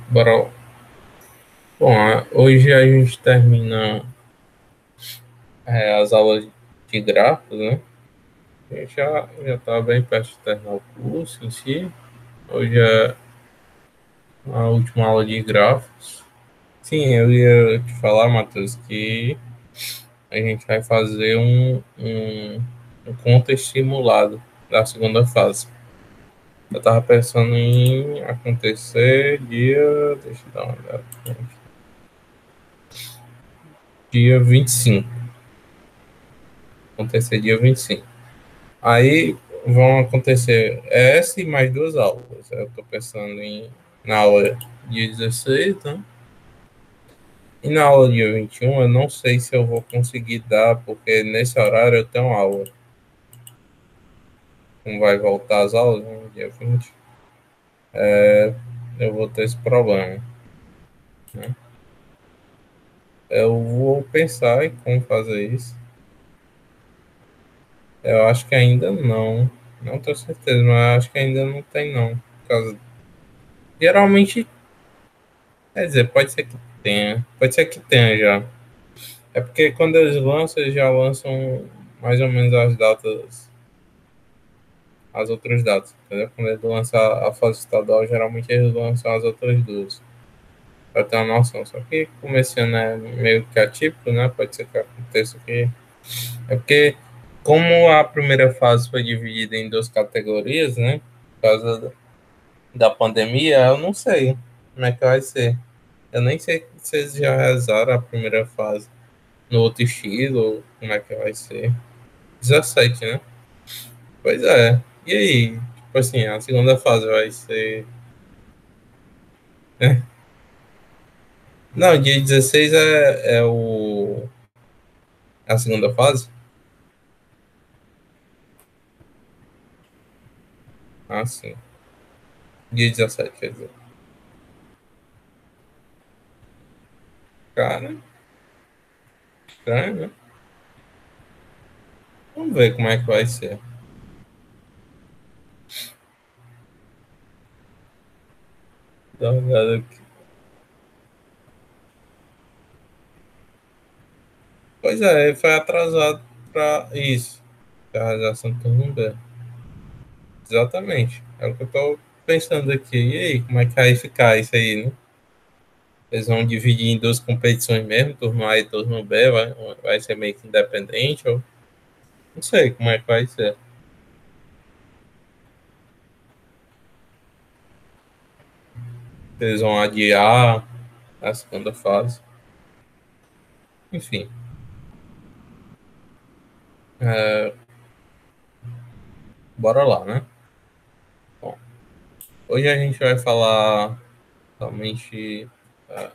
Bora. Bom, hoje a gente termina as aulas de gráficos, né? A gente já está bem perto de terminar o curso em si. Hoje é a última aula de gráficos. Sim, eu ia te falar, Matheus, que a gente vai fazer um contest simulado da segunda fase. Eu estava pensando em acontecer deixa eu dar uma olhada, dia 25. Acontecer dia 25. Aí vão acontecer essa e mais duas aulas. Eu estou pensando na aula dia 16, né? E na aula dia 21 eu não sei se eu vou conseguir dar, porque nesse horário eu tenho aula. Como vai voltar as aulas, né, no dia 20, eu vou ter esse problema, né? Eu vou pensar em como fazer isso. Eu acho que ainda não. Não tenho certeza, mas acho que ainda não tem, não. Por causa... Geralmente, quer dizer, pode ser que tenha. Pode ser que tenha já. É porque quando eles já lançam mais ou menos as datas, as outras datas, entendeu? Quando eles lançam a fase estadual, geralmente eles lançam as outras duas, para ter uma noção. Só que como esse ano é meio que atípico, né? Pode ser que aconteça que... É porque, como a primeira fase foi dividida em duas categorias, né? Por causa da pandemia, eu não sei como é que vai ser. Eu nem sei se eles já realizaram a primeira fase no outro estilo, como é que vai ser. 17, né? Pois é. E aí? Tipo assim, a segunda fase vai ser. Né? Não, dia 16 é a segunda fase? Ah, sim. Dia 17, quer dizer. Cara, estranho, né? Vamos ver como é que vai ser. Dá uma olhada aqui. Pois é, foi atrasado para isso. A realização do turno B. Exatamente. É o que eu tô pensando aqui. E aí, como é que vai ficar isso aí, né? Eles vão dividir em duas competições mesmo, turno A e turno B, vai ser meio que independente, ou não sei como é que vai ser. Eles vão adiar a segunda fase. Enfim, é, bora lá, né? Bom, hoje a gente vai falar realmente, é,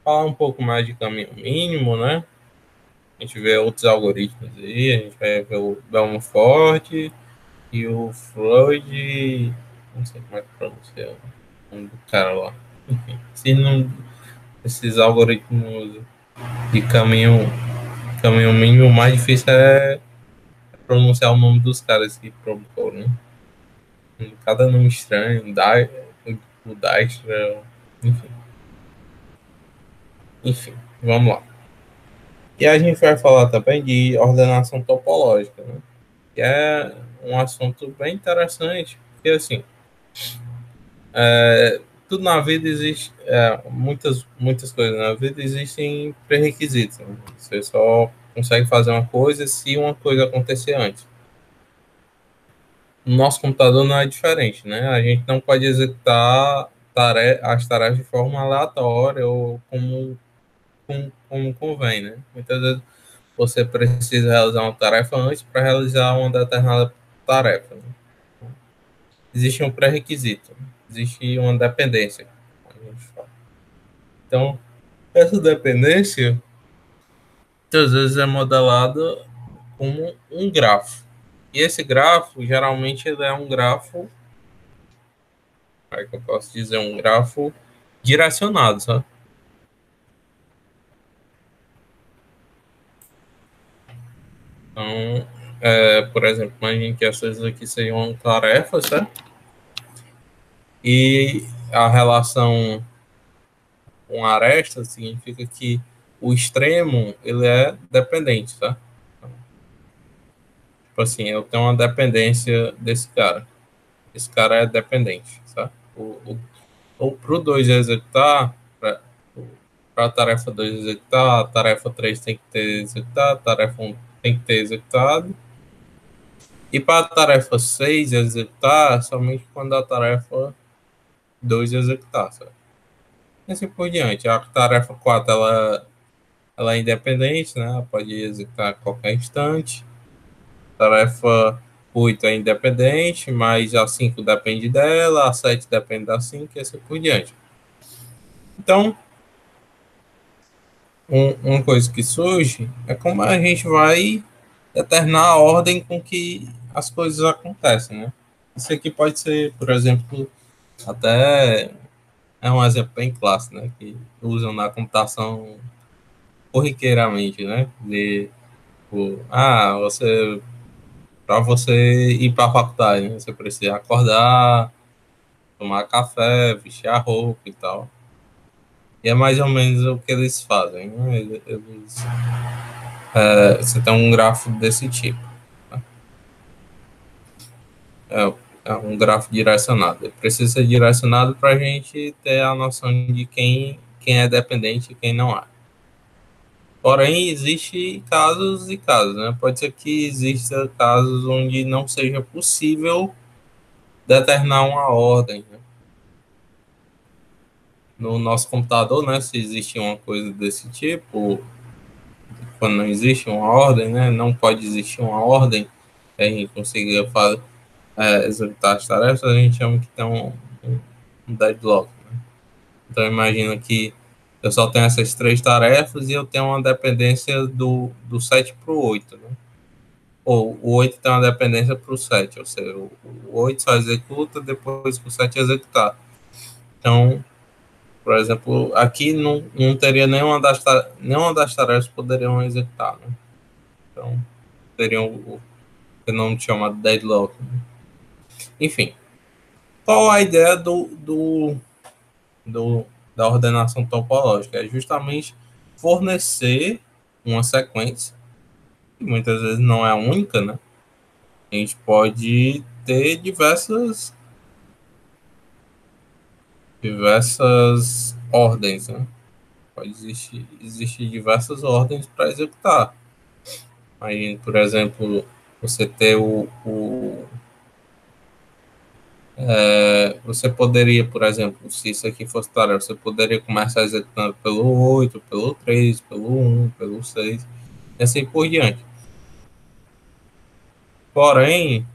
falar um pouco mais de caminho mínimo, né? A gente vê outros algoritmos aí, a gente vai ver o Belmont e o Floyd, não sei como é que pronuncia o nome do cara lá. Enfim, se não, esses algoritmos de caminho mínimo, o mais difícil é pronunciar o nome dos caras que provocou, né? Cada nome estranho, o Dijkstra, enfim. Enfim, vamos lá. E a gente vai falar também de ordenação topológica, né? Que é um assunto bem interessante, porque assim, é, tudo na vida existe, muitas coisas na vida existem pré-requisitos, né? Você só consegue fazer uma coisa se uma coisa acontecer antes. No nosso computador não é diferente, né? A gente não pode executar as tarefas de forma aleatória ou como convém, né? Muitas vezes você precisa realizar uma tarefa antes para realizar uma determinada tarefa, né? Existe um pré-requisito, existe uma dependência. Então, essa dependência muitas vezes é modelada como um grafo. E esse grafo, geralmente, ele é um grafo, como é que eu posso dizer, um grafo direcionado, sabe? Então, por exemplo, imagine que essas aqui seriam tarefas, certo? E a relação. uma aresta, significa que o extremo ele é dependente, tá? Tipo assim, eu tenho uma dependência desse cara. Esse cara é dependente, tá? Ou para o 2 executar, para a tarefa 2 executar, a tarefa 3 tem que ter executado, a tarefa 1 tem que ter executado. E para a tarefa 6 executar, somente quando a tarefa 2 executar, sabe? E assim por diante. A tarefa 4 ela é independente, né? Ela pode executar a qualquer instante. A tarefa 8 é independente, mas a 5 depende dela, a 7 depende da 5 e assim por diante. Então, uma coisa que surge é como a gente vai determinar a ordem com que as coisas acontecem, né? Isso aqui pode ser, por exemplo, até é um exemplo bem clássico, né? Que usam na computação corriqueiramente, né? Você para você ir para a faculdade, né? Você precisa acordar, tomar café, vestir a roupa e tal. E é mais ou menos o que eles fazem, né? Você tem um gráfico desse tipo. Tá? É, é um gráfico direcionado. Ele precisa ser direcionado para a gente ter a noção de quem é dependente e quem não é. Porém, existe casos e casos, né? Pode ser que exista casos onde não seja possível determinar uma ordem, né? No nosso computador, né? Se existe uma coisa desse tipo, quando não existe uma ordem, né? Não pode existir uma ordem, a gente consiga executar as tarefas, a gente chama que tem um deadlock. Né? Então, imagina que eu só tenho essas três tarefas e eu tenho uma dependência do 7 para o 8, né? Ou o 8 tem uma dependência para o 7, ou seja, o 8 só executa depois que o 7 executar. Então, por exemplo, aqui não teria nenhuma das tarefas que poderiam executar. Né? Então, teriam o fenômeno chamado deadlock. Né? Enfim, qual a ideia do, da ordenação topológica? É justamente fornecer uma sequência, que muitas vezes não é a única, né? A gente pode ter diversas ordens, né? Pode existir diversas ordens para executar. Aí, por exemplo, você ter você poderia, por exemplo, se isso aqui fosse tarefa, você poderia começar executando pelo 8, pelo 3, pelo 1, pelo 6, e assim por diante. Porém,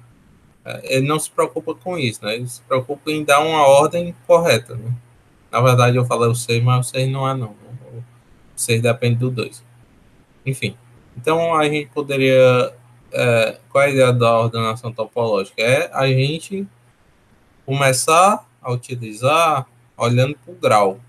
ele não se preocupa com isso, né? Ele se preocupa em dar uma ordem correta, né? Na verdade, eu falei o 6, mas o 6 não é não. O 6 depende do 2. Enfim, então a gente poderia... qual é a ideia da ordenação topológica? É a gente começar a utilizar olhando para o grau. O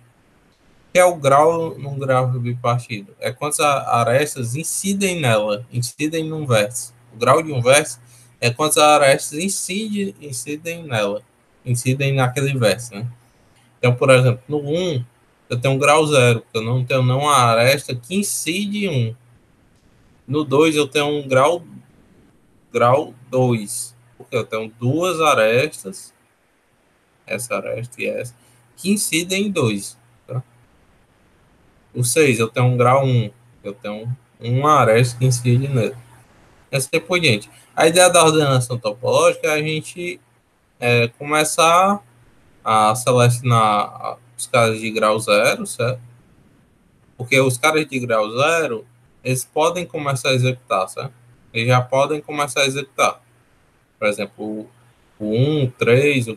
que é o grau num gráfico bipartido? É quantas arestas incidem nela, incidem num vértice. O grau de um vértice é quantas arestas incidem nela, incidem naquele vértice. Né? Então, por exemplo, no 1, eu tenho um grau 0, porque eu não tenho nenhuma aresta que incide em 1. No 2, eu tenho um grau 2, porque eu tenho duas arestas, essa aresta e essa, que incidem em 2. Tá? O 6, eu tenho um grau 1, eu tenho uma aresta que incide nele. Assim por diante. A ideia da ordenação topológica é a gente começar a selecionar os caras de grau 0, certo? Porque os caras de grau 0, eles podem começar a executar, certo? Eles já podem começar a executar. Por exemplo, o 1, o 3,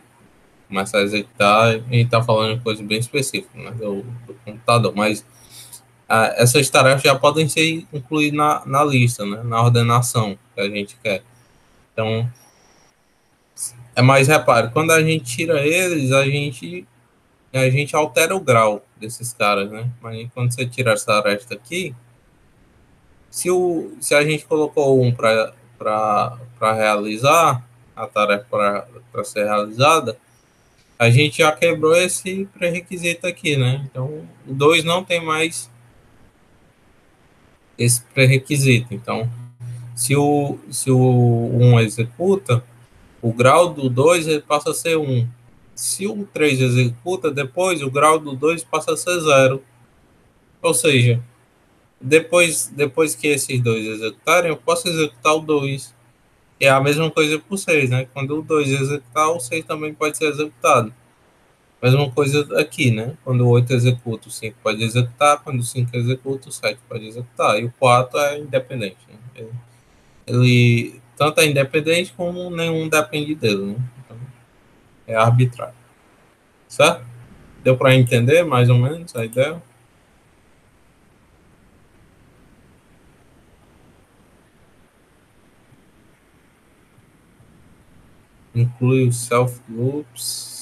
começar a executar, a gente está falando de coisa bem específica, né, do computador, mas essas tarefas já podem ser incluídas na lista, né, na ordenação que a gente quer. Então, mais repare, quando a gente tira eles, a gente altera o grau desses caras, né? Mas quando você tira essa aresta aqui, se a gente colocou um para realizar, a tarefa para ser realizada, A gente já quebrou esse pré-requisito aqui, né? Então, o 2 não tem mais esse pré-requisito. Então, se o um executa, o grau do 2 ele passa a ser um. Se o 3 executa, depois o grau do 2 passa a ser zero. Ou seja, depois que esses dois executarem, eu posso executar o 2. É a mesma coisa para o 6, né? Quando o 2 executar, o 6 também pode ser executado. Mesma coisa aqui, né? Quando o 8 executa, o 5 pode executar. Quando o 5 executa, o 7 pode executar. E o 4 é independente. Né? Ele tanto é independente como nenhum depende dele. Né? Então, é arbitrário. Certo? Deu para entender mais ou menos a ideia? Inclui os self loops.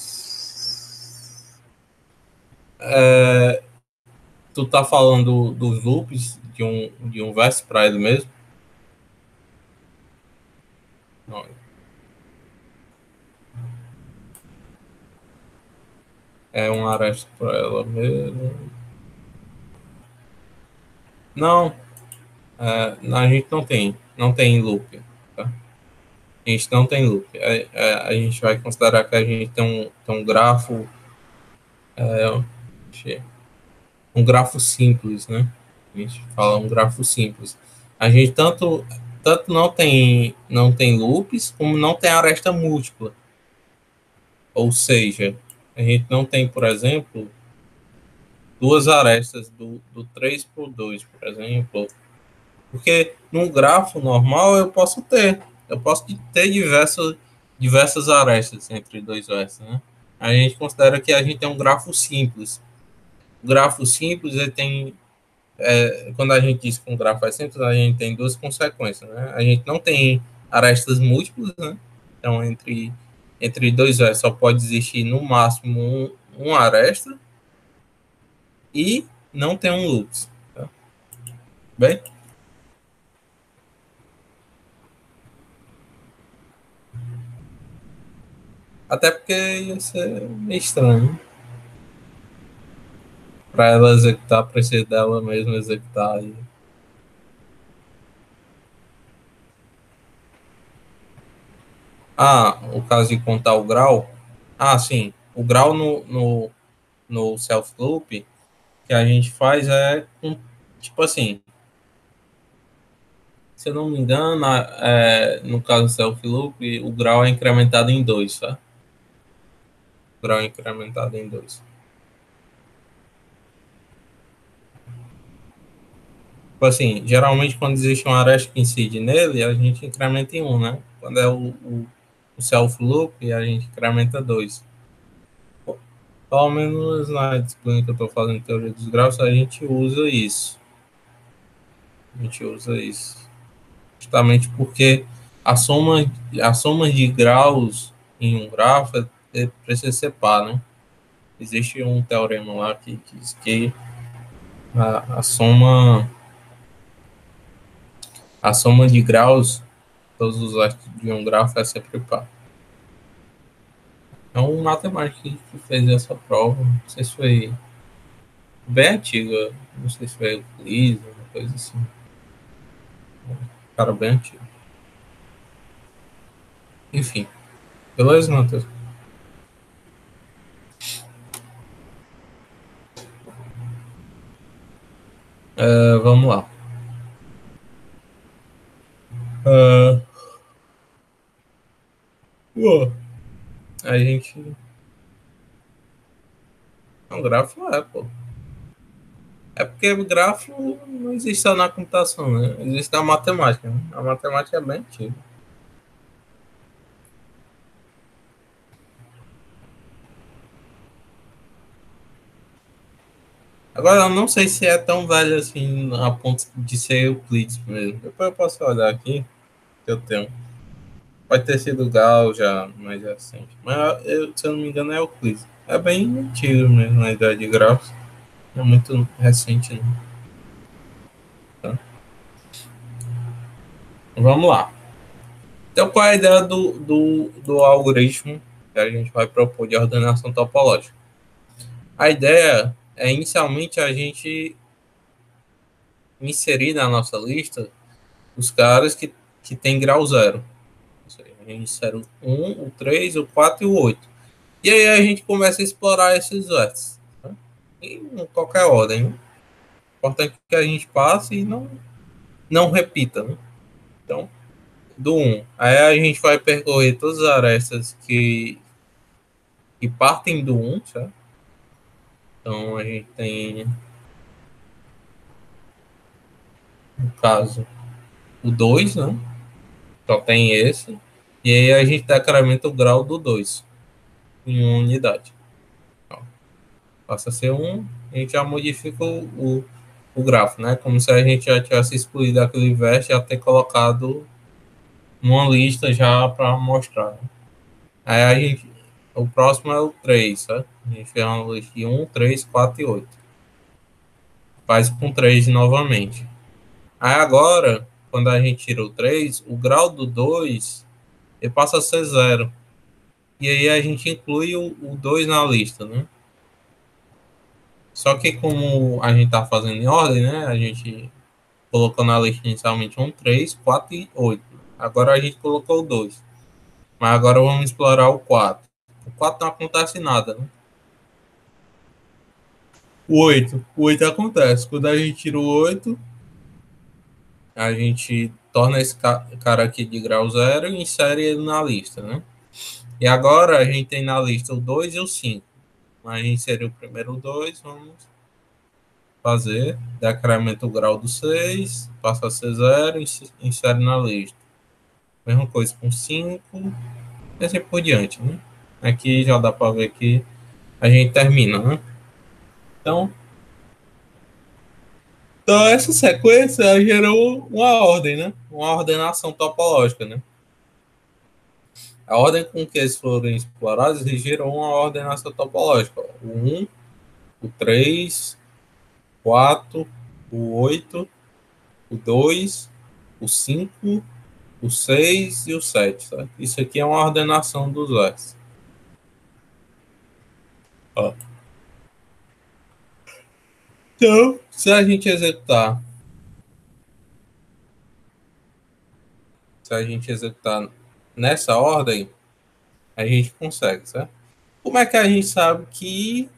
Tu tá falando dos loops de um verso para ele mesmo? Não, é um aresta para ela mesmo. Não, a gente não tem loop. Tá? A gente não tem loop. A gente vai considerar que a gente tem um grafo, um grafo simples, né? A gente fala um grafo simples. A gente tanto não tem loops, como não tem aresta múltipla. Ou seja, a gente não tem, por exemplo, duas arestas do 3 para o 2, por exemplo. Porque num grafo normal eu posso ter diversas arestas entre dois versos, né? A gente considera que a gente tem um grafo simples. O grafo simples, ele tem, quando a gente diz que um grafo é simples, a gente tem duas consequências, né? A gente não tem arestas múltiplas, né? Então, entre dois versos só pode existir no máximo um aresta e não tem um loops. Tá? Bem? Até porque ia ser meio estranho. Para ela executar, precisa dela mesma executar. O caso de contar o grau. Sim. O grau no self-loop que a gente faz tipo assim, se eu não me engano, no caso do self-loop, o grau é incrementado em 2, tá? O grau é incrementado em 2. Tipo assim, geralmente quando existe uma aresta que incide nele, a gente incrementa em um, né? Quando é o self-loop, a gente incrementa 2. Pelo menos na disciplina que eu estou fazendo teoria dos graus, a gente usa isso. A gente usa isso. Justamente porque a soma, a soma de graus em um grafo precisa ser par, né? Existe um teorema lá que diz que a soma de graus, todos os lados de um grafo é sempre par. É um matemático que fez essa prova, não sei se foi bem antiga, não sei se foi Euclides, uma coisa assim. Cara, bem antigo. Enfim, beleza, Matheus? Vamos lá. Uh, Pô, a gente. Um grafo pô. É porque o grafo não existe só na computação, né? Existe na matemática. Né? A matemática é bem antiga. Agora, eu não sei se é tão velho assim a ponto de ser Euclides mesmo. Depois eu posso olhar aqui, que eu tenho. Pode ter sido Gauss já mais recente. Mas, se eu não me engano, é Euclides. É bem antigo mesmo a ideia de grafos. Não é muito recente, não. Tá? Vamos lá. Então, qual é a ideia do algoritmo? que a gente vai propor de ordenação topológica. A ideia é, inicialmente, a gente inserir na nossa lista os caras que tem grau zero. A gente insere o 1, o 3, o 4 e o 8. E aí a gente começa a explorar esses vértices, né? Em qualquer ordem. Né? Importante que a gente passe e não repita. Né? Então, do 1. Aí a gente vai percorrer todas as arestas que partem do 1, certo? Então a gente tem, no caso, o 2, né? Só tem esse. E aí a gente decrementa o grau do 2 em uma unidade. Então, passa a ser 1, a gente já modifica o grafo, né? Como se a gente já tivesse excluído aquele veste e já ter colocado numa lista já para mostrar. Né? Aí a gente, o próximo é o 3, certo? A gente fez uma lista de 1, 3, 4 e 8. Faz com 3 novamente. Aí agora, quando a gente tira o 3, o grau do 2 ele passa a ser 0. E aí a gente inclui o 2 na lista, né? Só que como a gente tá fazendo em ordem, né? A gente colocou na lista inicialmente 1, 3, 4 e 8. Agora a gente colocou o 2. Mas agora vamos explorar o 4. O 4 não acontece nada, né? O 8. O 8 acontece. Quando a gente tira o 8, a gente torna esse cara aqui de grau 0 e insere ele na lista, né? E agora a gente tem na lista o 2 e o 5. A gente inseriu primeiro o 2, vamos fazer. Decrementa o grau do 6, passa a ser 0 e insere na lista. Mesma coisa com 5 e assim por diante, né? Aqui já dá para ver que a gente termina, né? Então, essa sequência gerou uma ordem, né? Uma ordenação topológica, né? A ordem com que eles foram explorados gerou uma ordenação topológica. O 1, o 3, o 4, o 8, o 2, o 5, o 6 e o 7. Tá? Isso aqui é uma ordenação dos vértices. Ó. Então, se a gente executar nessa ordem, a gente consegue, certo? Como é que a gente sabe que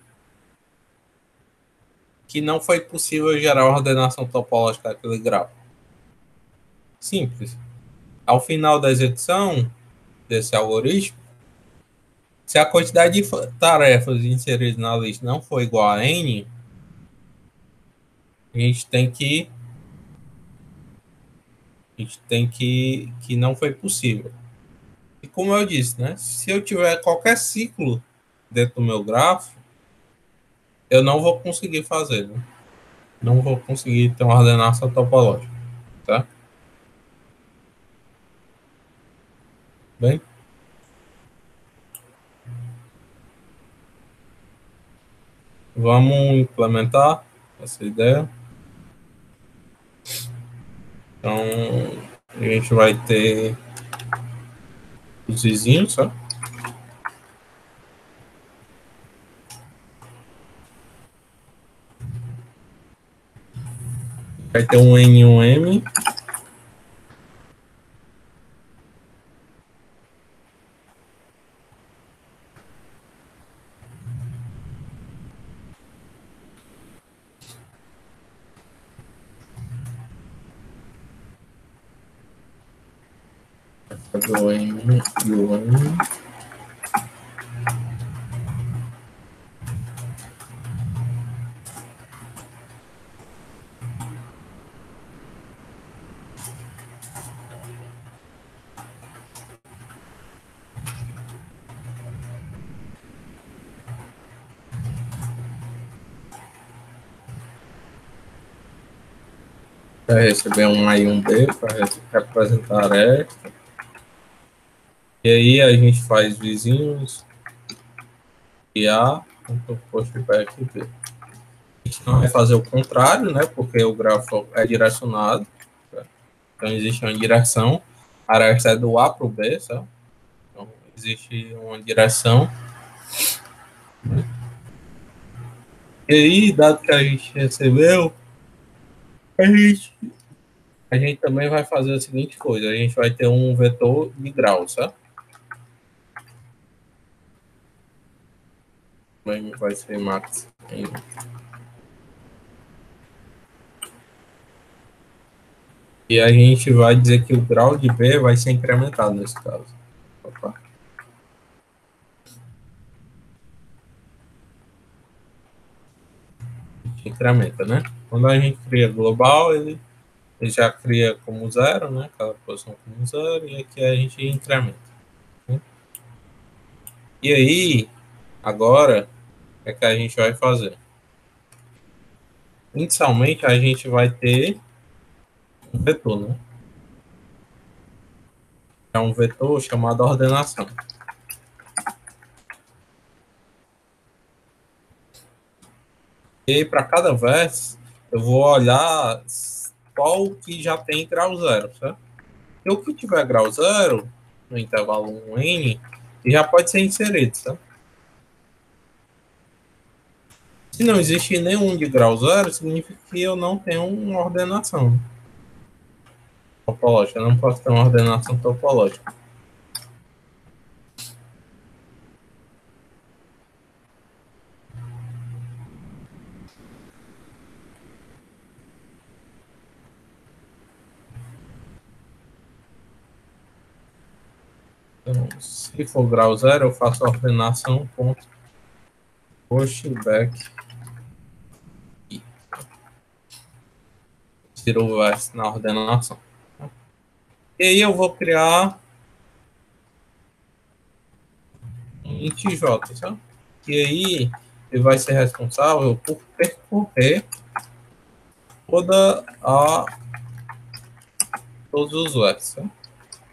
não foi possível gerar uma ordenação topológica daquele grau? Simples. Ao final da execução desse algoritmo, se a quantidade de tarefas inseridas na lista não for igual a n, a gente tem que não foi possível. E como eu disse, né? Se eu tiver qualquer ciclo dentro do meu grafo, eu não vou conseguir fazer, né? Não vou conseguir ter uma ordenação topológica, tá? Bem, vamos implementar essa ideia. Então, a gente vai ter os vizinhos, tá? Vai ter um N e um M. Do M e o M. Vai receber um A e um B para representar esta. E aí a gente faz vizinhos e A, posto aqui B. A gente não vai fazer o contrário, né? Porque o grafo é direcionado. Tá? Então existe uma direção. A aresta é do A para o B, sabe? Então existe uma direção. E aí, dado que a gente recebeu, a gente também vai fazer a seguinte coisa: a gente vai ter um vetor de grau, certo? Vai ser max. E a gente vai dizer que o grau de B vai ser incrementado nesse caso. Opa. Incrementa, né? Quando a gente cria global, ele já cria como zero, né? Cada posição como zero, e aqui a gente incrementa. Né? E aí, agora, o que é que a gente vai fazer? Inicialmente, a gente vai ter um vetor, né? É um vetor chamado ordenação. E aí, para cada vértice, eu vou olhar qual que já tem grau zero, certo? E o que tiver grau zero, no intervalo 1n, já pode ser inserido, certo? Se não existe nenhum de grau zero, significa que eu não tenho uma ordenação topológica. Eu não posso ter uma ordenação topológica. Então, se for grau zero, eu faço a ordenação ponto pushback e tiro o vértice na ordenação. E aí eu vou criar um int j, sabe? E aí ele vai ser responsável por percorrer todos os vértices. Sabe?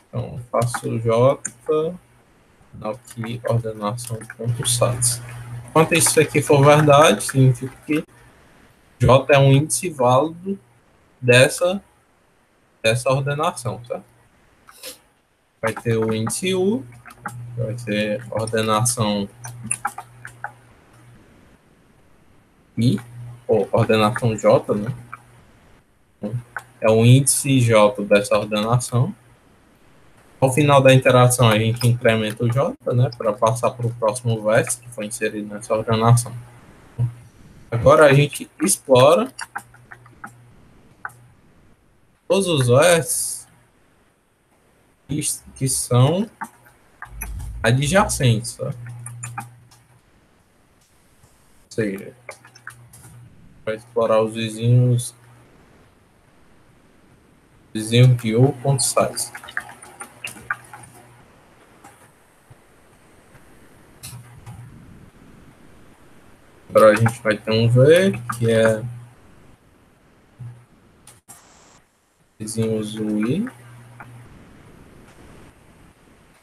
Então, faço j aqui ordenação ponto sats. Enquanto isso aqui for verdade, significa que j é um índice válido dessa ordenação, tá? Vai ter o índice u, vai ter ordenação i, ou ordenação j, né? É o índice j dessa ordenação. Ao final da interação, a gente incrementa o j, né, para passar para o próximo vértice que foi inserido nessa ordenação. Agora a gente explora todos os vértices que são adjacentes, tá? Ou seja, vai explorar os vizinhos de u ponto size. Agora a gente vai ter um V, que é vizinhos UI.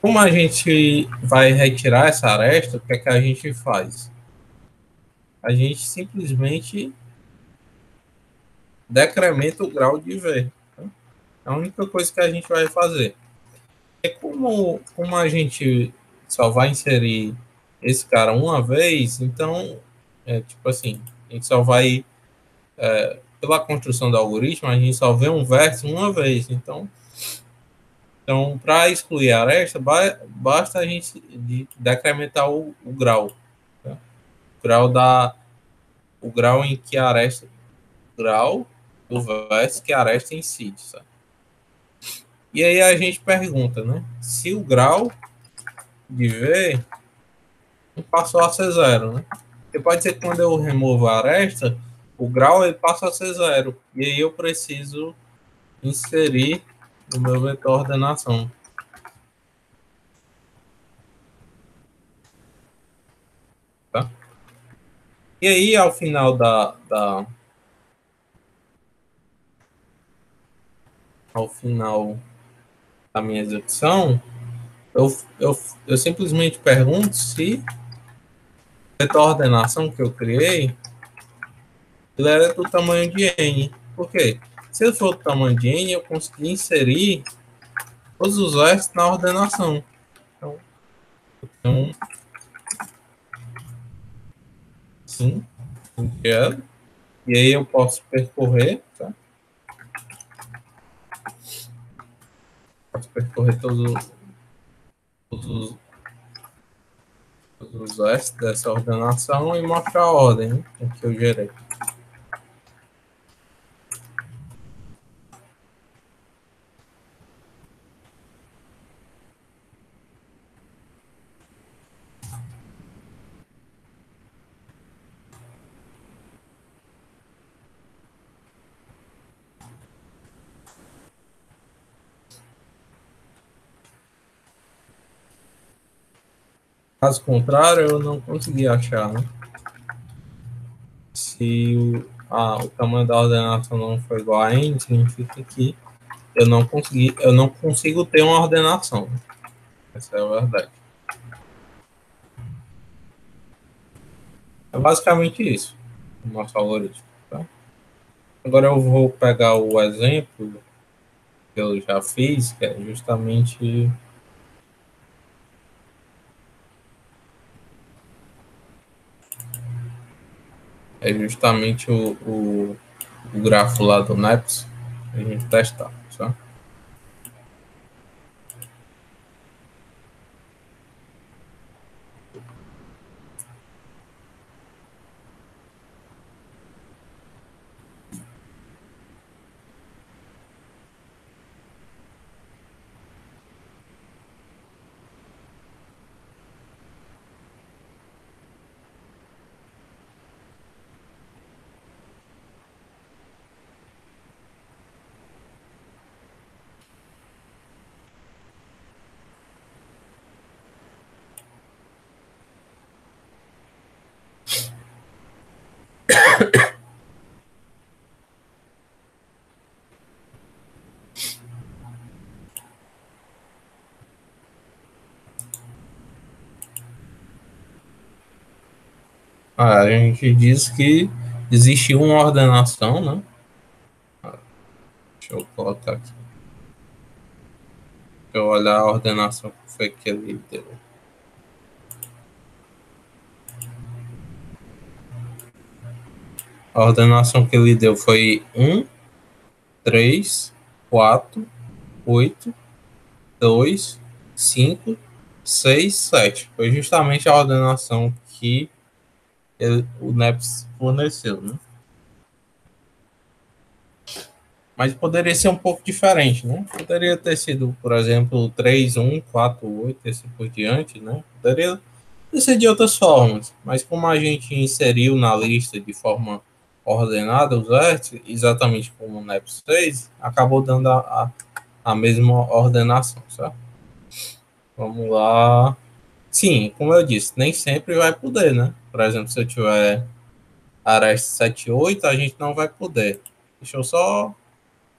Como a gente vai retirar essa aresta, o que é que a gente faz? A gente simplesmente decrementa o grau de V. Tá? É a única coisa que a gente vai fazer. É como a gente só vai inserir esse cara uma vez, então, tipo assim, a gente só vai, pela construção do algoritmo, a gente só vê um vértice uma vez. Então para excluir a aresta, basta a gente decrementar o grau. Tá? O grau em que a aresta, grau do vértice que a aresta incide. Sabe? E aí a gente pergunta, né? Se o grau de V passou a ser zero, né? Porque pode ser que quando eu removo a aresta, o grau ele passa a ser zero. E aí eu preciso inserir no meu vetor ordenação. Tá? E aí, ao final ao final da minha execução, eu simplesmente pergunto se o vetor ordenação que eu criei ele era do tamanho de n. Por quê? Se ele for do tamanho de n, eu consegui inserir todos os vértices na ordenação. Então, Então, sim, quero. E aí eu posso percorrer, tá? Posso percorrer todos, todos os S dessa ordenação e mostrar a ordem, né, em que eu gerei. Caso contrário, eu não consegui achar, né? Se o tamanho da ordenação não for igual a n, significa que eu não consigo ter uma ordenação. Essa é a verdade. É basicamente isso, o nosso algoritmo. Tá? Agora eu vou pegar o exemplo que eu já fiz, que é justamente o grafo lá do NEPS, a gente testar. Tá? A gente diz que existe uma ordenação, né? Deixa eu colocar aqui. Deixa eu olhar a ordenação que foi que ele deu. A ordenação que ele deu foi 3, 4, 8, 2, 5, 6, 7. Foi justamente a ordenação que o NEPS forneceu, né? Mas poderia ser um pouco diferente, né? Poderia ter sido, por exemplo, 3, 1, 4, 8, assim por diante, né? Poderia ter sido de outras formas, mas como a gente inseriu na lista de forma ordenada os vértices, exatamente como o NEPS fez, acabou dando a mesma ordenação, certo? Vamos lá. Sim, como eu disse, nem sempre vai poder, né? Por exemplo, se eu tiver aresta 7 8, a gente não vai poder. Deixa eu só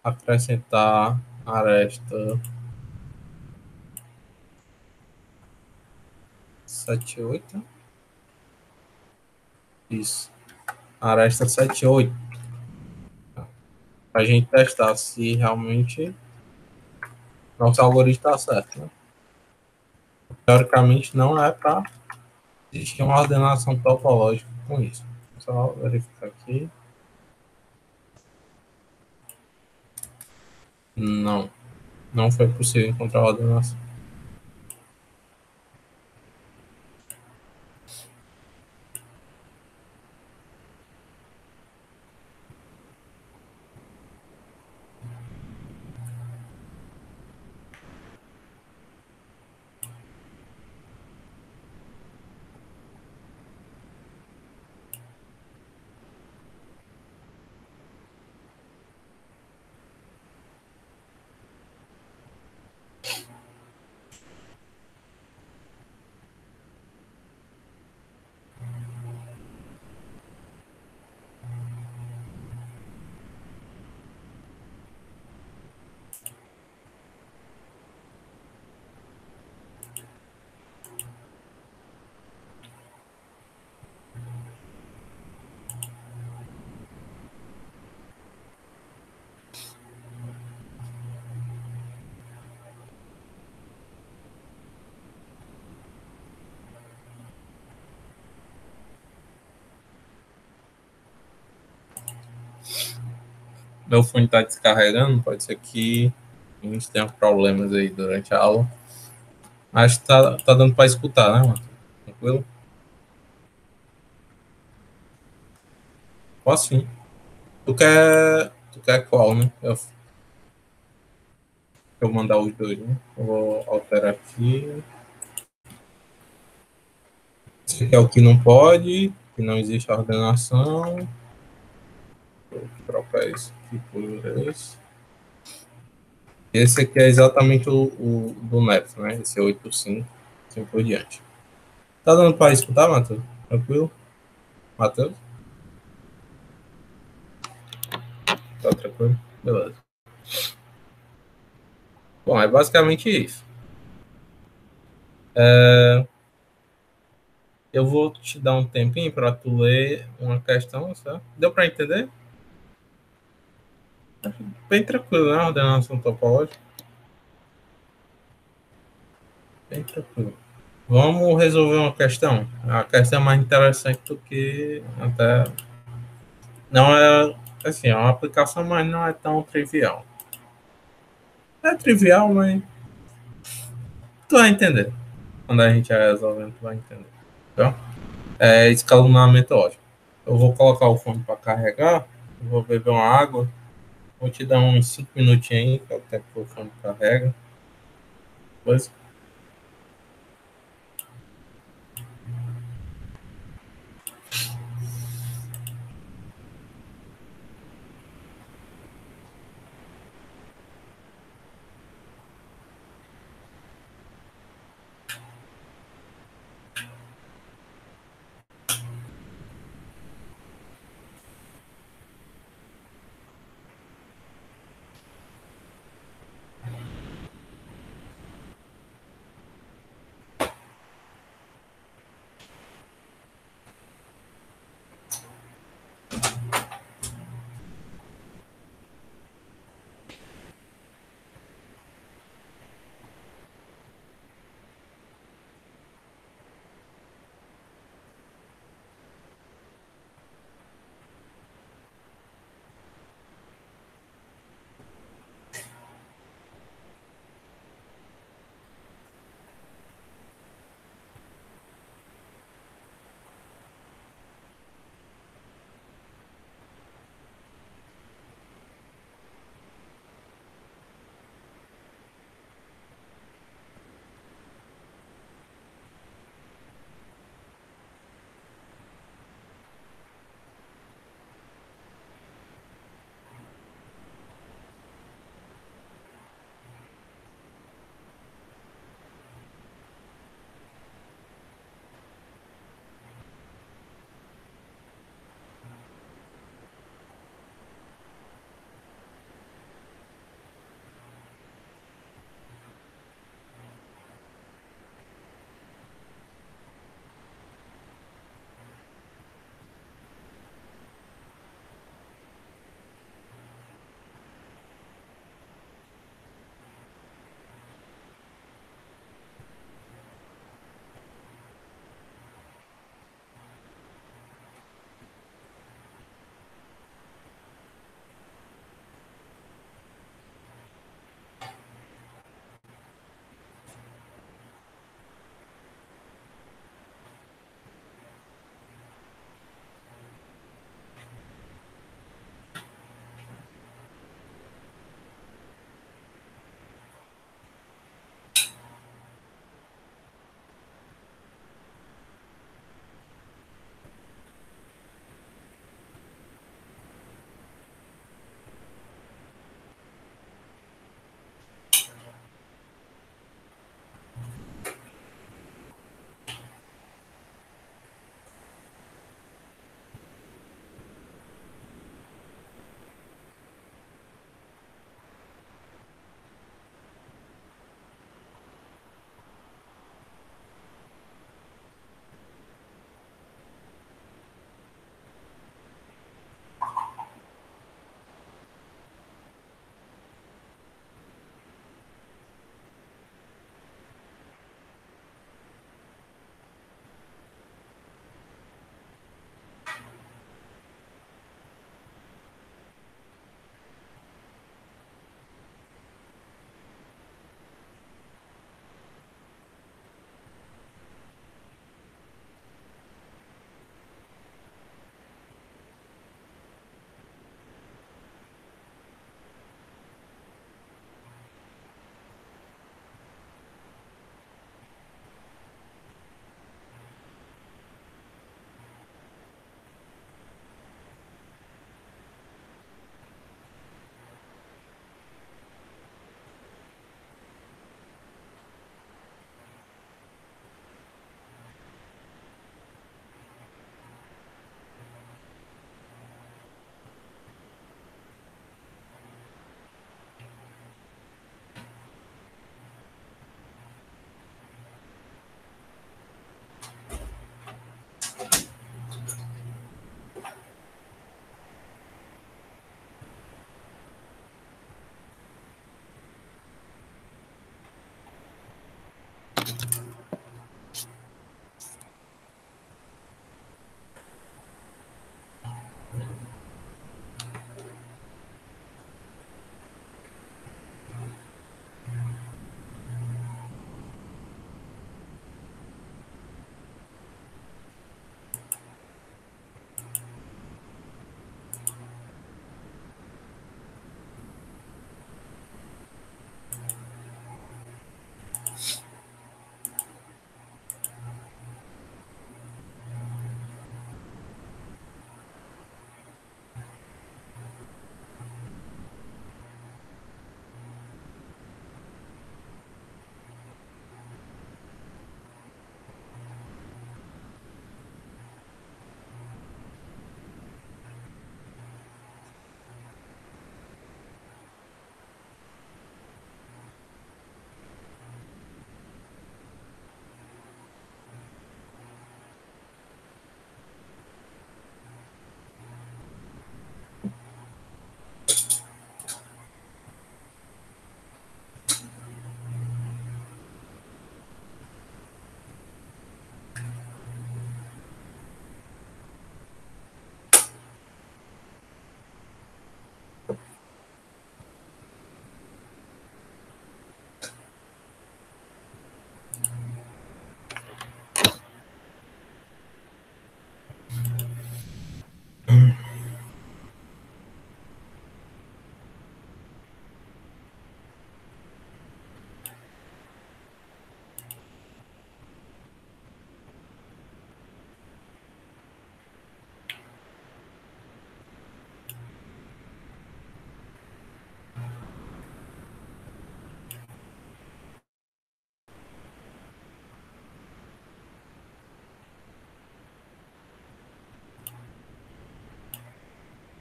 acrescentar aresta 7 8. Isso. Aresta 7 8. Para a gente testar se realmente nosso algoritmo está certo, né? Teoricamente, não é para existir uma ordenação topológica com isso. Só verificar aqui. Não, não foi possível encontrar a ordenação. meu fone está descarregando, pode ser que a gente tenha problemas aí durante a aula. Acho que tá dando para escutar, né, mano? Tranquilo? Posso sim. Tu quer qual, né? Eu mandar os dois, né? Eu vou alterar aqui. Esse aqui é o que não pode, que não existe ordenação. Vou trocar isso aqui por esse. Esse aqui é exatamente o do Neto, né? Esse é 85, assim por diante. Tá dando para escutar, Matheus? Tranquilo? Matheus? Tá tranquilo? Beleza. Bom, é basicamente isso. É, eu vou te dar um tempinho para tu ler uma questão, certo? Deu para entender? Bem tranquilo, né? Ordenação topológica. Bem tranquilo. Vamos resolver uma questão. A questão é mais interessante do que até. Não é. Assim, é uma aplicação, mas não é tão trivial. É trivial, mas tu vai entender. Quando a gente vai resolvendo, tu vai entender. Tá? É escalonamento ótimo. Eu vou colocar o fone para carregar. Vou beber uma água. Vou te dar uns 5 minutinhos aí, que é o tempo que o fone carrega. Depois.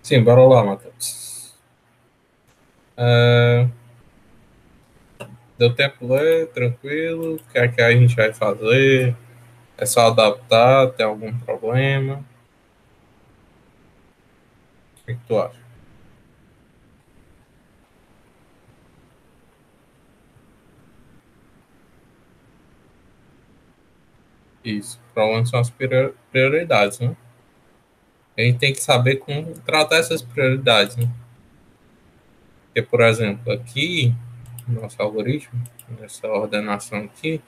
Sim, bora lá, Matheus. É, deu tempo de ler, tranquilo. O que é que a gente vai fazer? É só adaptar? Tem algum problema? O que tu acha? Isso. Provavelmente são as prioridades, né? A gente tem que saber como tratar essas prioridades, né? Porque, por exemplo, aqui, no nosso algoritmo, nessa ordenação aqui,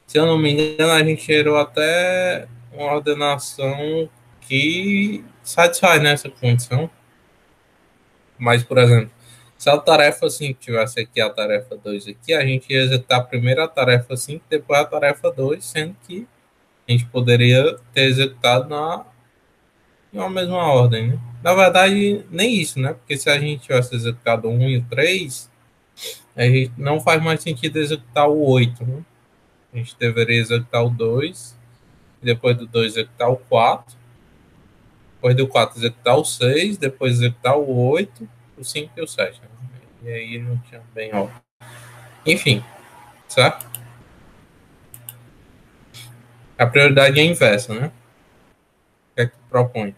se eu não me engano, a gente gerou até uma ordenação que satisfaz nessa condição. Mas, por exemplo, se a tarefa 5 tivesse aqui a tarefa 2 aqui, a gente ia executar primeiro a tarefa 5, depois a tarefa 2, sendo que a gente poderia ter executado em uma mesma ordem, né? Na verdade, nem isso, né? Porque se a gente tivesse executado o 1 e o 3, a gente não faz mais sentido executar o 8, né? A gente deveria executar o 2, depois do 2 executar o 4, depois do 4 executar o 6, depois executar o 8, o 5 e o 7, né? E aí não tinha bem ordem. Enfim, certo? A prioridade é a inversa, né? O que é que tu propõe? O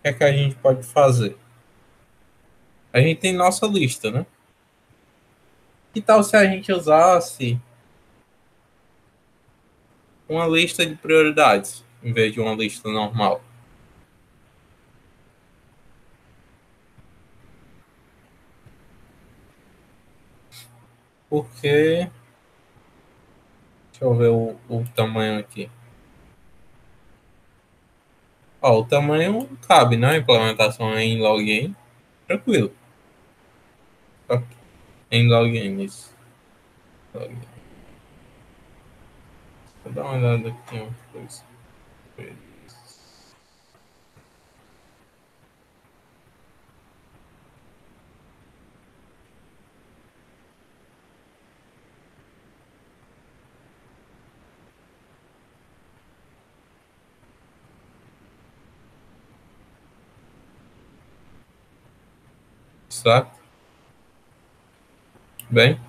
que é que a gente pode fazer? A gente tem nossa lista, né? Que tal se a gente usasse uma lista de prioridades em vez de uma lista normal? Porque, deixa eu ver o tamanho aqui. Ó, o tamanho cabe, né? A implementação é em login. Tranquilo. Ok. Em login, isso. Login. Vou dar uma olhada aqui em uma coisa. Certo? Bem,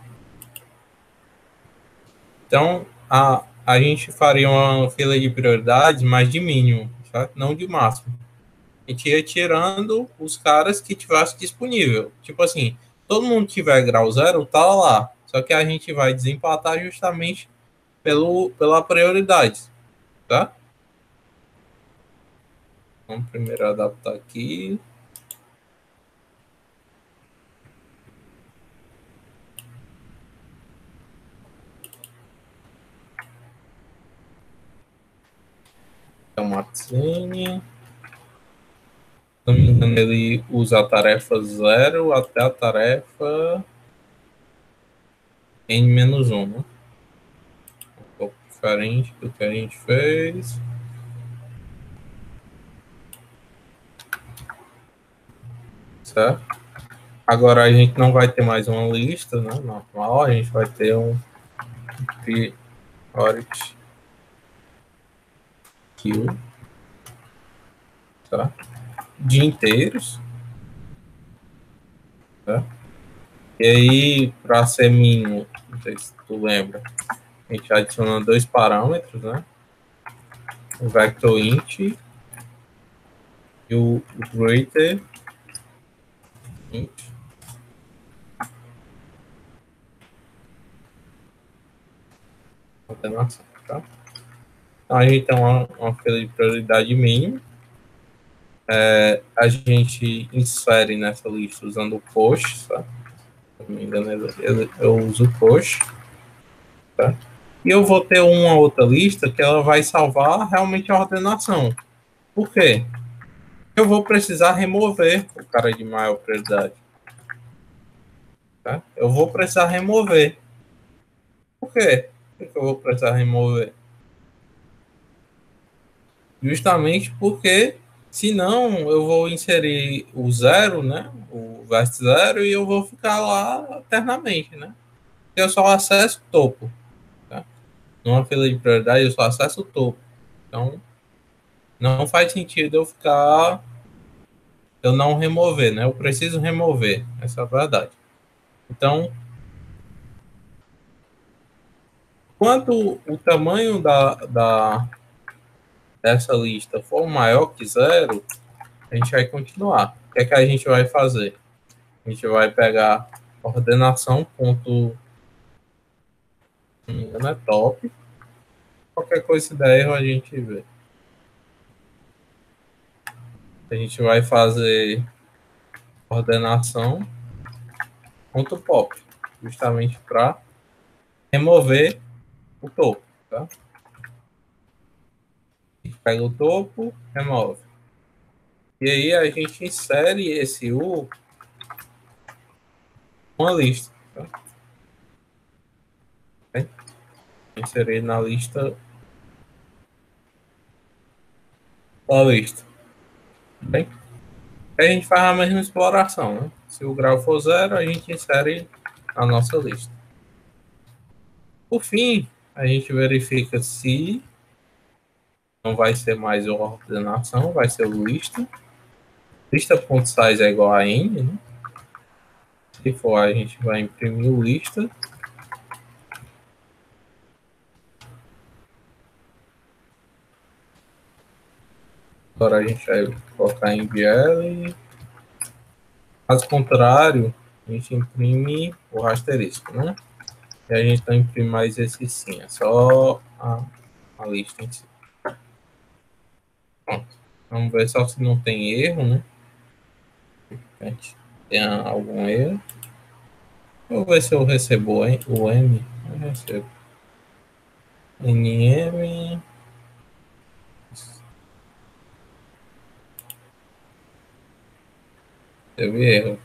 então a gente faria uma fila de prioridades, mas de mínimo, certo? Não de máximo. A gente ia tirando os caras que tivesse disponível. Tipo assim, todo mundo que tiver grau zero tá lá. Só que a gente vai desempatar justamente pela prioridade, tá? Vamos primeiro adaptar aqui. Então, Maxine. Se não me engano, ele usa a tarefa zero até a tarefa n-1, né? Um pouco diferente do que a gente fez. Certo? Agora a gente não vai ter mais uma lista, né? Normal, a gente vai ter um priority queue, tá? De inteiros, tá? E aí, para ser mínimo, não sei se tu lembra, a gente adiciona dois parâmetros, né? O vector int e o greater int. Ordenação, tá? Então a gente tem uma fila de prioridade mínima. A gente insere nessa lista usando o push, tá? Se não me engano, eu uso o push, tá? E eu vou ter uma outra lista que ela vai salvar realmente a ordenação. Por quê? Eu vou precisar remover o cara de maior prioridade. Tá? Eu vou precisar remover. Por quê? Por que eu vou precisar remover? Justamente porque, senão, eu vou inserir o zero, né? O vértice zero, e eu vou ficar lá eternamente, né? Eu só acesso o topo. Tá? Numa fila de prioridade, eu só acesso o topo. Então, não faz sentido eu não remover, né? Eu preciso remover, essa é a verdade. Então, quando o tamanho dessa lista for maior que zero, a gente vai continuar. O que é que a gente vai fazer? A gente vai pegar ordenação ponto, se não me engano, é top. Qualquer coisa se der erro, a gente vê. A gente vai fazer ordenação ponto pop, justamente para remover o topo, tá? A gente pega o topo, remove. E aí a gente insere esse U uma lista, tá? Inserir na lista a lista, bem? Aí a gente faz a mesma exploração, né? Se o grau for zero, a gente insere a nossa lista. Por fim, a gente verifica se não vai ser mais uma ordenação, vai ser o lista. Lista.size é igual a n, né? Se for, a gente vai imprimir o lista. Agora a gente vai colocar em BL. Caso contrário, a gente imprime o rasterisco, né? E a gente não imprime mais esse sim, é só a lista em si. Pronto. Vamos ver só se não tem erro, né? Tem algum erro. Vou ver se eu recebo o M. Eu recebo. NM. Teve erro.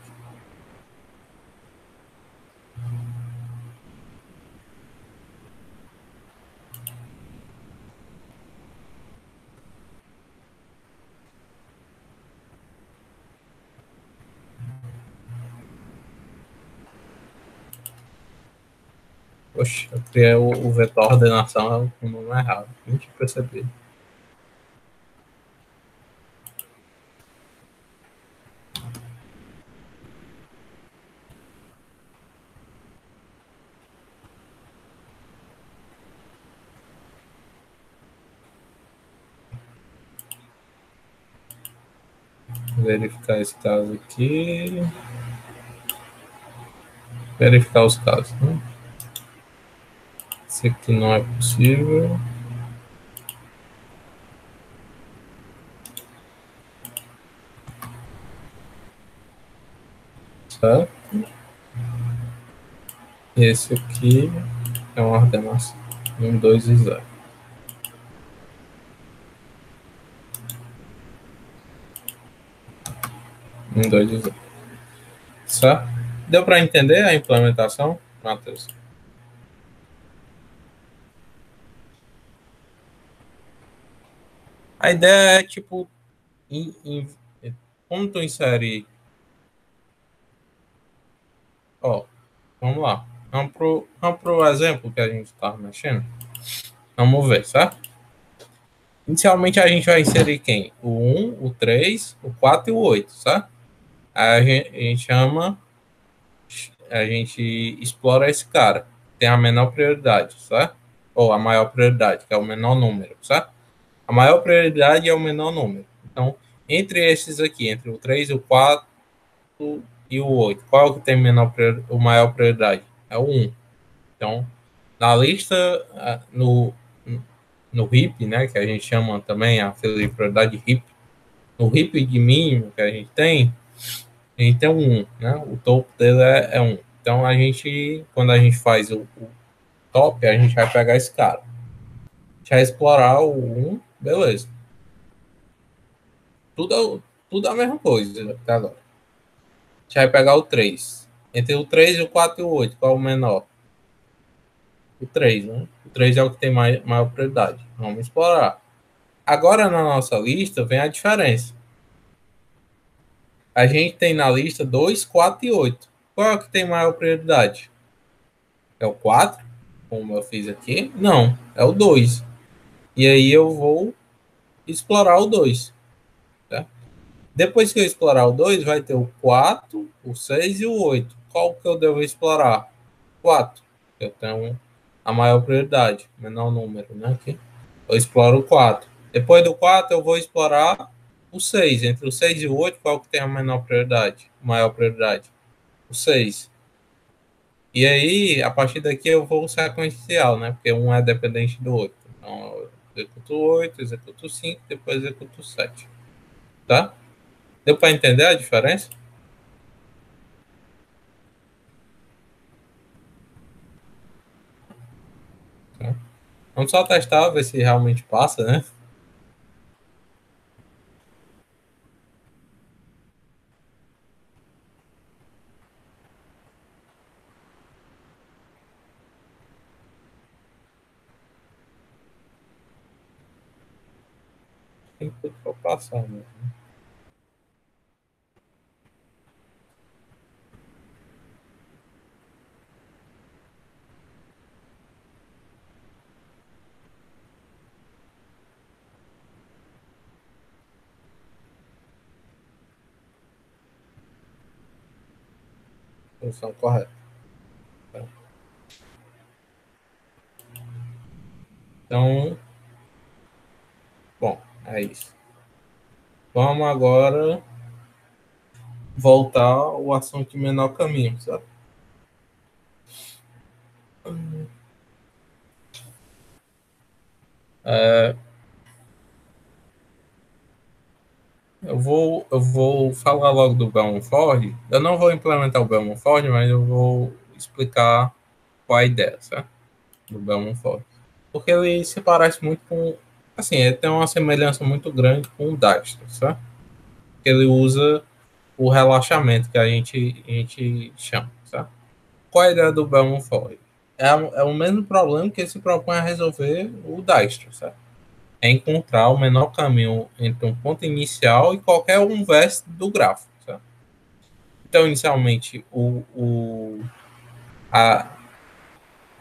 Poxa, eu criei o vetor ordenação com o nome errado. Nem tinha percebido. Vou verificar esse caso aqui. Verificar os casos, né? Esse aqui não é possível. Certo? E esse aqui é uma ordenação. 1, 2 e 0. Um, dois e 0. Certo? Deu para entender a implementação, Matheus? A ideia é, tipo, como tu insere... Ó, vamos lá. Vamos pro exemplo que a gente estava mexendo. Vamos ver, certo? Inicialmente a gente vai inserir quem? O 1, o 3, o 4 e o 8, certo? Aí a gente explora esse cara. Tem a menor prioridade, certo? Ou a maior prioridade, que é o menor número, certo? A maior prioridade é o menor número. Então, entre esses aqui, entre o 3, o 4 e o 8, qual é o que tem o maior prioridade? É o 1. Então, na lista, no heap, né, que a gente chama também a prioridade heap, no heap de mínimo que a gente tem um 1, né? O topo dele é 1. Então, quando a gente faz o top, a gente vai pegar esse cara. A gente vai explorar o 1, beleza. Tudo a mesma coisa até agora. A gente vai pegar o 3. Entre o 3 e o 4 e o 8, qual é o menor? O 3, né? O 3 é o que tem maior prioridade. Vamos explorar. Agora, na nossa lista, vem a diferença. A gente tem na lista 2, 4 e 8. Qual é o que tem maior prioridade? É o 4, como eu fiz aqui? Não, é o 2. E aí eu vou explorar o 2. Tá? Depois que eu explorar o 2, vai ter o 4, o 6 e o 8. Qual que eu devo explorar? 4. Eu tenho a maior prioridade, menor número, né? Aqui. Eu exploro o 4. Depois do 4, eu vou explorar o 6. Entre o 6 e o 8, qual que tem a menor prioridade? Maior prioridade? O 6. E aí, a partir daqui, eu vou sequencial, né? Porque um é dependente do outro. Então, eu executo o 8, executo o 5, depois executo o 7. Tá? Deu para entender a diferença? Tá? Vamos só testar, ver se realmente passa, né? Tem tudo para passar, né? Solução correta. Tá? Então, bom, é isso. Vamos agora voltar ao assunto de menor caminho, sabe? É, eu vou falar logo do Belmont Ford. Eu não vou implementar o Belmont Ford, mas eu vou explicar qual a ideia, certo? Do Belmont Ford. Porque ele se parece muito com. Assim, ele tem uma semelhança muito grande com o Dexter, certo? Ele usa o relaxamento que a gente chama, certo? Qual a ideia do Belmont Ford? É o mesmo problema que ele se propõe a resolver o Dijkstra, certo? É encontrar o menor caminho entre um ponto inicial e qualquer um vértice do gráfico, certo? Então, inicialmente, a,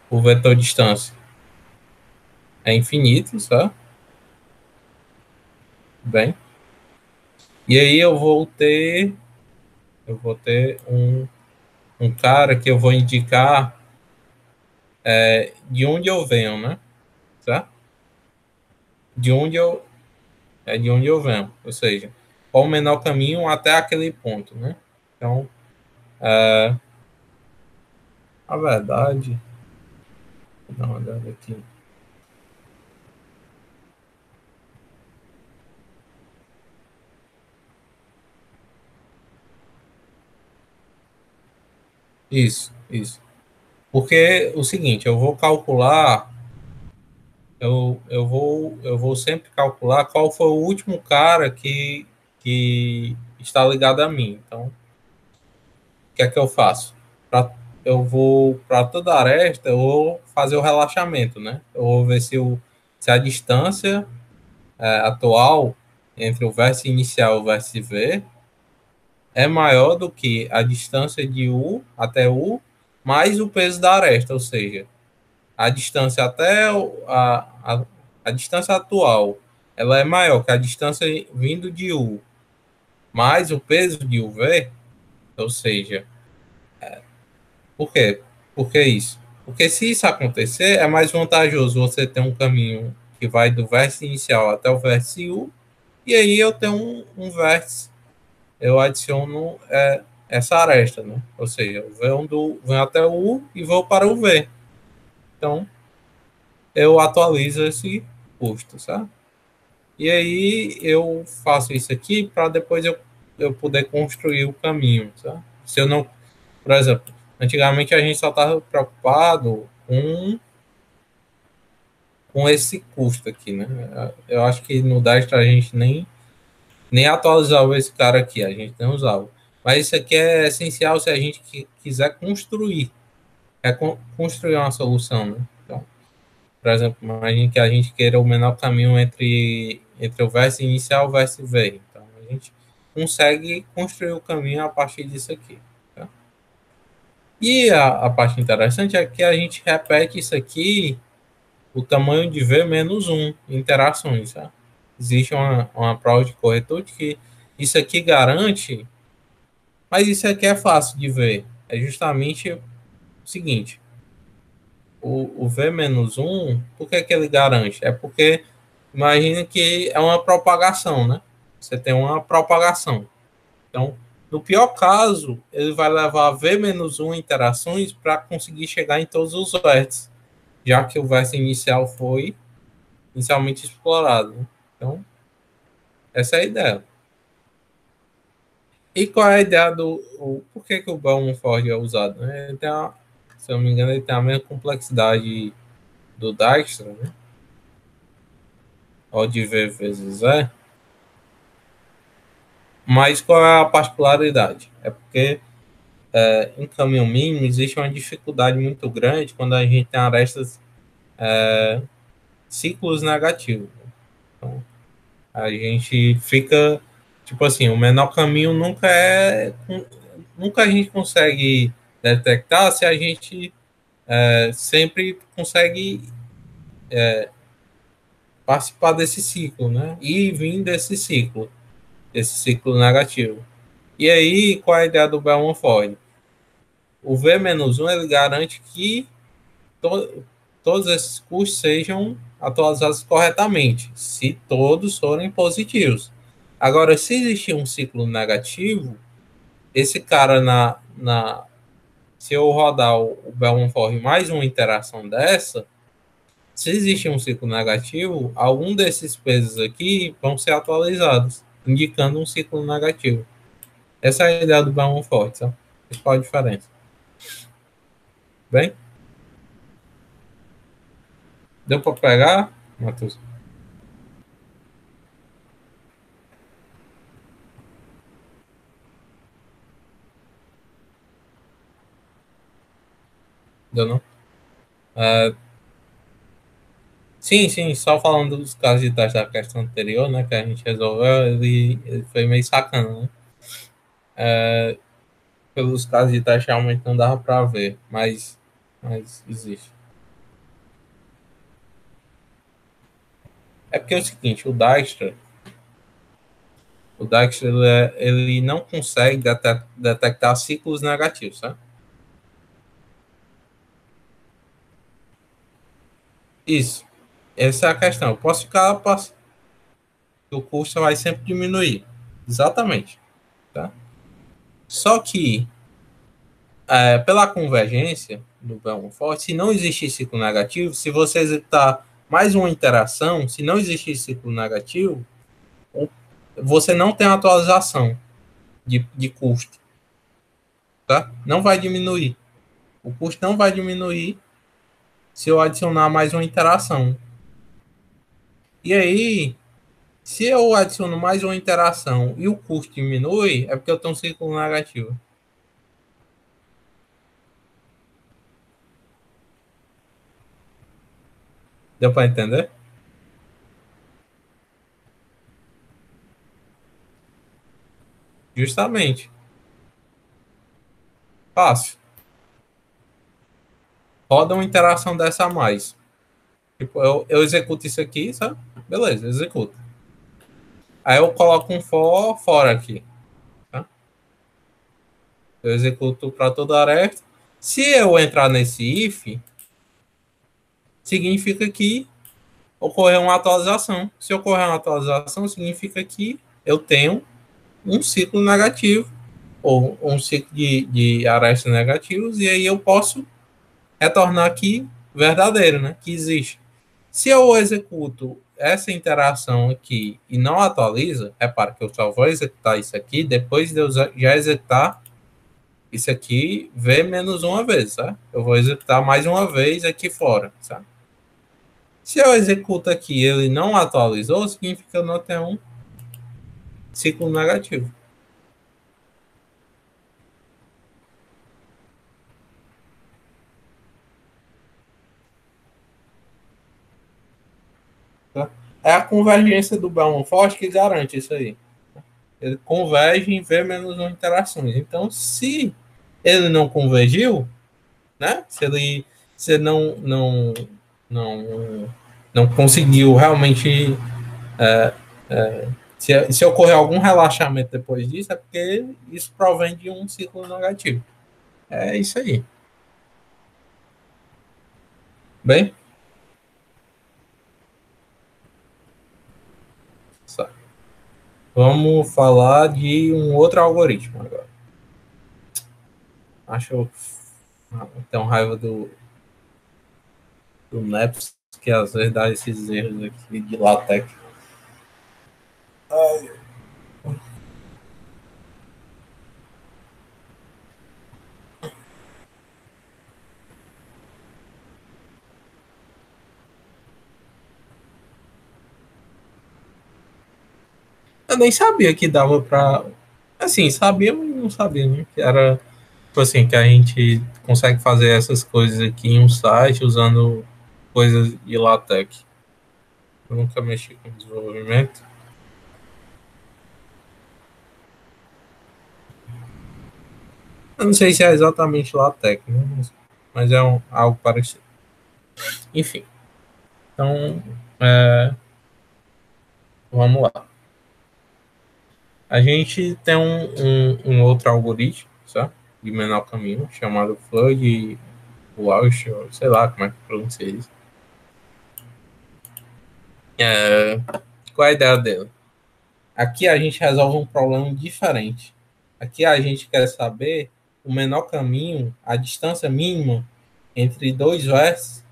o vetor distância é infinito, certo? Bem, e aí eu vou ter um cara que eu vou indicar de onde eu venho, né? Certo? De onde eu, de onde eu venho, ou seja, qual o menor caminho até aquele ponto, né? Então, a verdade, vou dar uma olhada aqui. Isso. Porque o seguinte, eu vou sempre calcular qual foi o último cara que está ligado a mim. Então, o que é que eu faço? Pra, eu vou para toda aresta, eu vou fazer o relaxamento, né? Eu vou ver se a distância atual entre o vértice inicial e o vértice V é maior do que a distância de U até U mais o peso da aresta, ou seja, a distância até a distância atual ela é maior que a distância vindo de U mais o peso de UV, ou seja, por quê? Por que isso? Porque se isso acontecer, é mais vantajoso você ter um caminho que vai do vértice inicial até o vértice U, e aí eu tenho um vértice, eu adiciono essa aresta, né? Ou seja, eu venho até o U e vou para o V. Então, eu atualizo esse custo, sabe? E aí eu faço isso aqui para depois eu poder construir o caminho, sabe? Se eu não, por exemplo, antigamente a gente só estava preocupado com esse custo aqui, né? Eu acho que no Dastra a gente nem atualizava esse cara aqui, a gente não usava. Mas isso aqui é essencial se a gente quiser construir, construir uma solução, né? Então, por exemplo, imagine que a gente queira o menor caminho entre o verso inicial e o verso V. Então, a gente consegue construir o caminho a partir disso aqui. Tá? E a parte interessante é que a gente repete isso aqui, o tamanho de V menos um interações. Tá? existe uma prova de corretor de que isso aqui garante, mas isso aqui é fácil de ver. É justamente o seguinte, o V-1, por que ele garante? É porque imagina que é uma propagação, né? Você tem uma propagação. Então, no pior caso, ele vai levar V-1 interações para conseguir chegar em todos os vértices, já que o vértice inicial foi inicialmente explorado, né? Então, essa é a ideia. E qual é a ideia por que o Balmorford é usado? Né? Se eu não me engano, ele tem a mesma complexidade do Dijkstra, né? O de V vezes E. Mas qual é a particularidade? É porque em caminho mínimo existe uma dificuldade muito grande quando a gente tem arestas ciclos negativos. Então, a gente fica, tipo assim, o menor caminho nunca a gente consegue detectar se a gente sempre consegue participar desse ciclo, né? E vir desse ciclo negativo. E aí, qual é a ideia do Bellman Ford? O V-1 ele garante que todos esses custos sejam atualizados corretamente, se todos forem positivos. Agora, se existir um ciclo negativo, esse cara se eu rodar o Bellman Ford mais uma interação dessa, se existe um ciclo negativo, algum desses pesos aqui vão ser atualizados, indicando um ciclo negativo. Essa é a ideia do Bellman Ford, sabe? Qual a diferença? Bem, deu para pegar, Matheus? Deu não? Uh, sim, sim, só falando dos casos de teste da questão anterior, né, que a gente resolveu, ele foi meio sacana, né? Pelos casos de teste realmente não dava para ver, mas existe. É porque é o seguinte, o Dijkstra ele não consegue detectar ciclos negativos, sabe? Isso, essa é a questão. Eu posso ficar, o custo vai sempre diminuir, exatamente, tá? Só que pela convergência do Belmont, se não existir ciclo negativo, se você executar mais uma interação, se não existir ciclo negativo, você não tem atualização de custo, tá? Não vai diminuir. O custo não vai diminuir se eu adicionar mais uma interação. E aí, se eu adiciono mais uma interação e o custo diminui, é porque eu tenho um ciclo negativo. Deu para entender? Justamente. Fácil. Roda uma interação dessa a mais. Tipo, eu executo isso aqui, sabe? Beleza, executo. Aí eu coloco um fora aqui. Tá? Eu executo para toda a aresta. Se eu entrar nesse if, significa que ocorreu uma atualização. Se ocorrer uma atualização, significa que eu tenho um ciclo negativo ou um ciclo de arestas negativos, e aí eu posso retornar aqui verdadeiro, né? Que existe. Se eu executo essa interação aqui e não atualiza, repara que eu só vou executar isso aqui depois de eu já executar isso aqui V menos uma vez, tá? Eu vou executar mais uma vez aqui fora, sabe? Se eu executo aqui e ele não atualizou, significa que eu não tenho um ciclo negativo. Tá? É a convergência do Bellman-Ford que garante isso aí. Ele converge em V menos uma interações. Então, se ele não convergiu, né? Se ele não conseguiu realmente Se ocorrer algum relaxamento depois disso, é porque isso provém de um ciclo negativo. É isso aí. Bem, só. Vamos falar de um outro algoritmo agora. Acho tenho raiva do Neps, que às vezes dá esses erros aqui de LaTeX. Eu nem sabia que dava pra. Assim, sabia, mas não sabia, né? Que era, tipo assim, que a gente consegue fazer essas coisas aqui em um site usando coisas de LaTeX. Eu nunca mexi com desenvolvimento. Eu não sei se é exatamente LaTeX, né? Mas é algo parecido. Enfim, então, é, vamos lá. A gente tem um outro algoritmo, sabe? De menor caminho, chamado Flood Walsh, sei lá como é que pronuncia isso. É, qual é a ideia dele? Aqui a gente resolve um problema diferente. Aqui a gente quer saber o menor caminho, a distância mínima entre dois vértices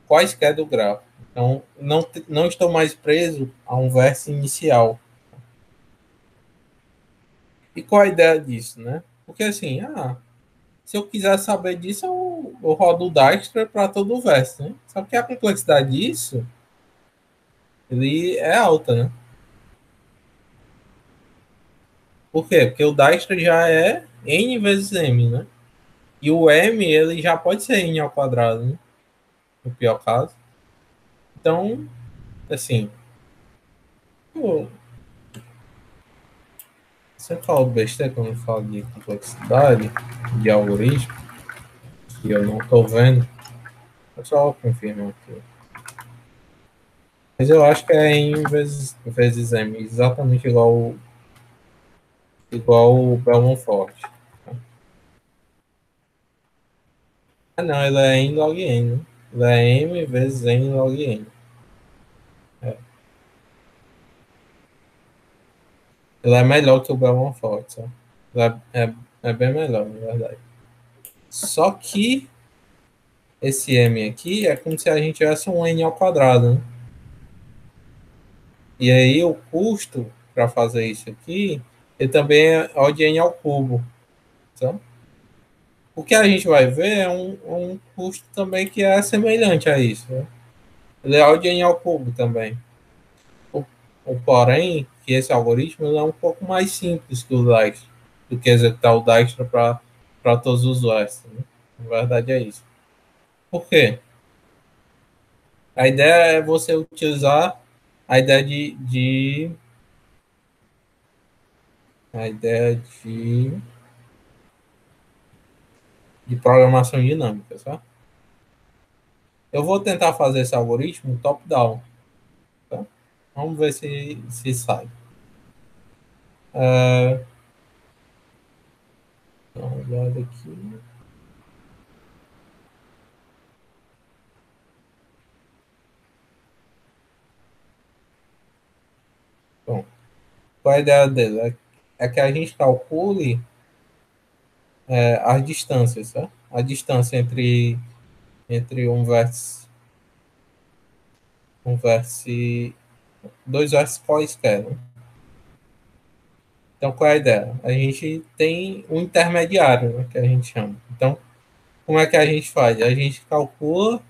quaisquer do grafo. Então, não estou mais preso a um vértice inicial. E qual a ideia disso, né? Porque assim, se eu quiser saber disso, eu rodo o Dijkstra para todo o vértice, né? Só que a complexidade disso, ele é alta, né? Por quê? Porque o Dijkstra já é n vezes m, né? E o m, ele já pode ser n ao quadrado, né? No pior caso. Então, assim, eu sempre falo besteira quando eu falo de complexidade, de algoritmo, que eu não estou vendo. Eu só confirmo aqui. Mas eu acho que é em vezes M, exatamente igual o Belmont Forte. Ah, não, ele é em log N, né? Ele é M vezes N log N. É. Ele é melhor que o Belmont Forte, sabe? É bem melhor, na verdade. Só que esse M aqui é como se a gente tivesse um N ao quadrado, né? E aí o custo para fazer isso aqui, ele também é O de N ao cubo, sabe? O que a gente vai ver é um custo também que é semelhante a isso, né? Ele é O de N ao cubo também. O, o porém, que esse algoritmo ele é um pouco mais simples que o Dijkstra, do que executar o Dijkstra para todos os usuários, né? Na verdade é isso. Por quê? A ideia é você utilizar a ideia a ideia de programação dinâmica, sabe? Eu vou tentar fazer esse algoritmo top-down, tá? Vamos ver se sai. Uh, dá uma olhada aqui. Bom, qual é a ideia dele? É que a gente calcule as distâncias, tá? A distância entre um vértice, dois vértices quaisquer, né? Então, qual é a ideia? A gente tem um intermediário, né, que a gente chama. Então, como é que a gente faz? A gente calcula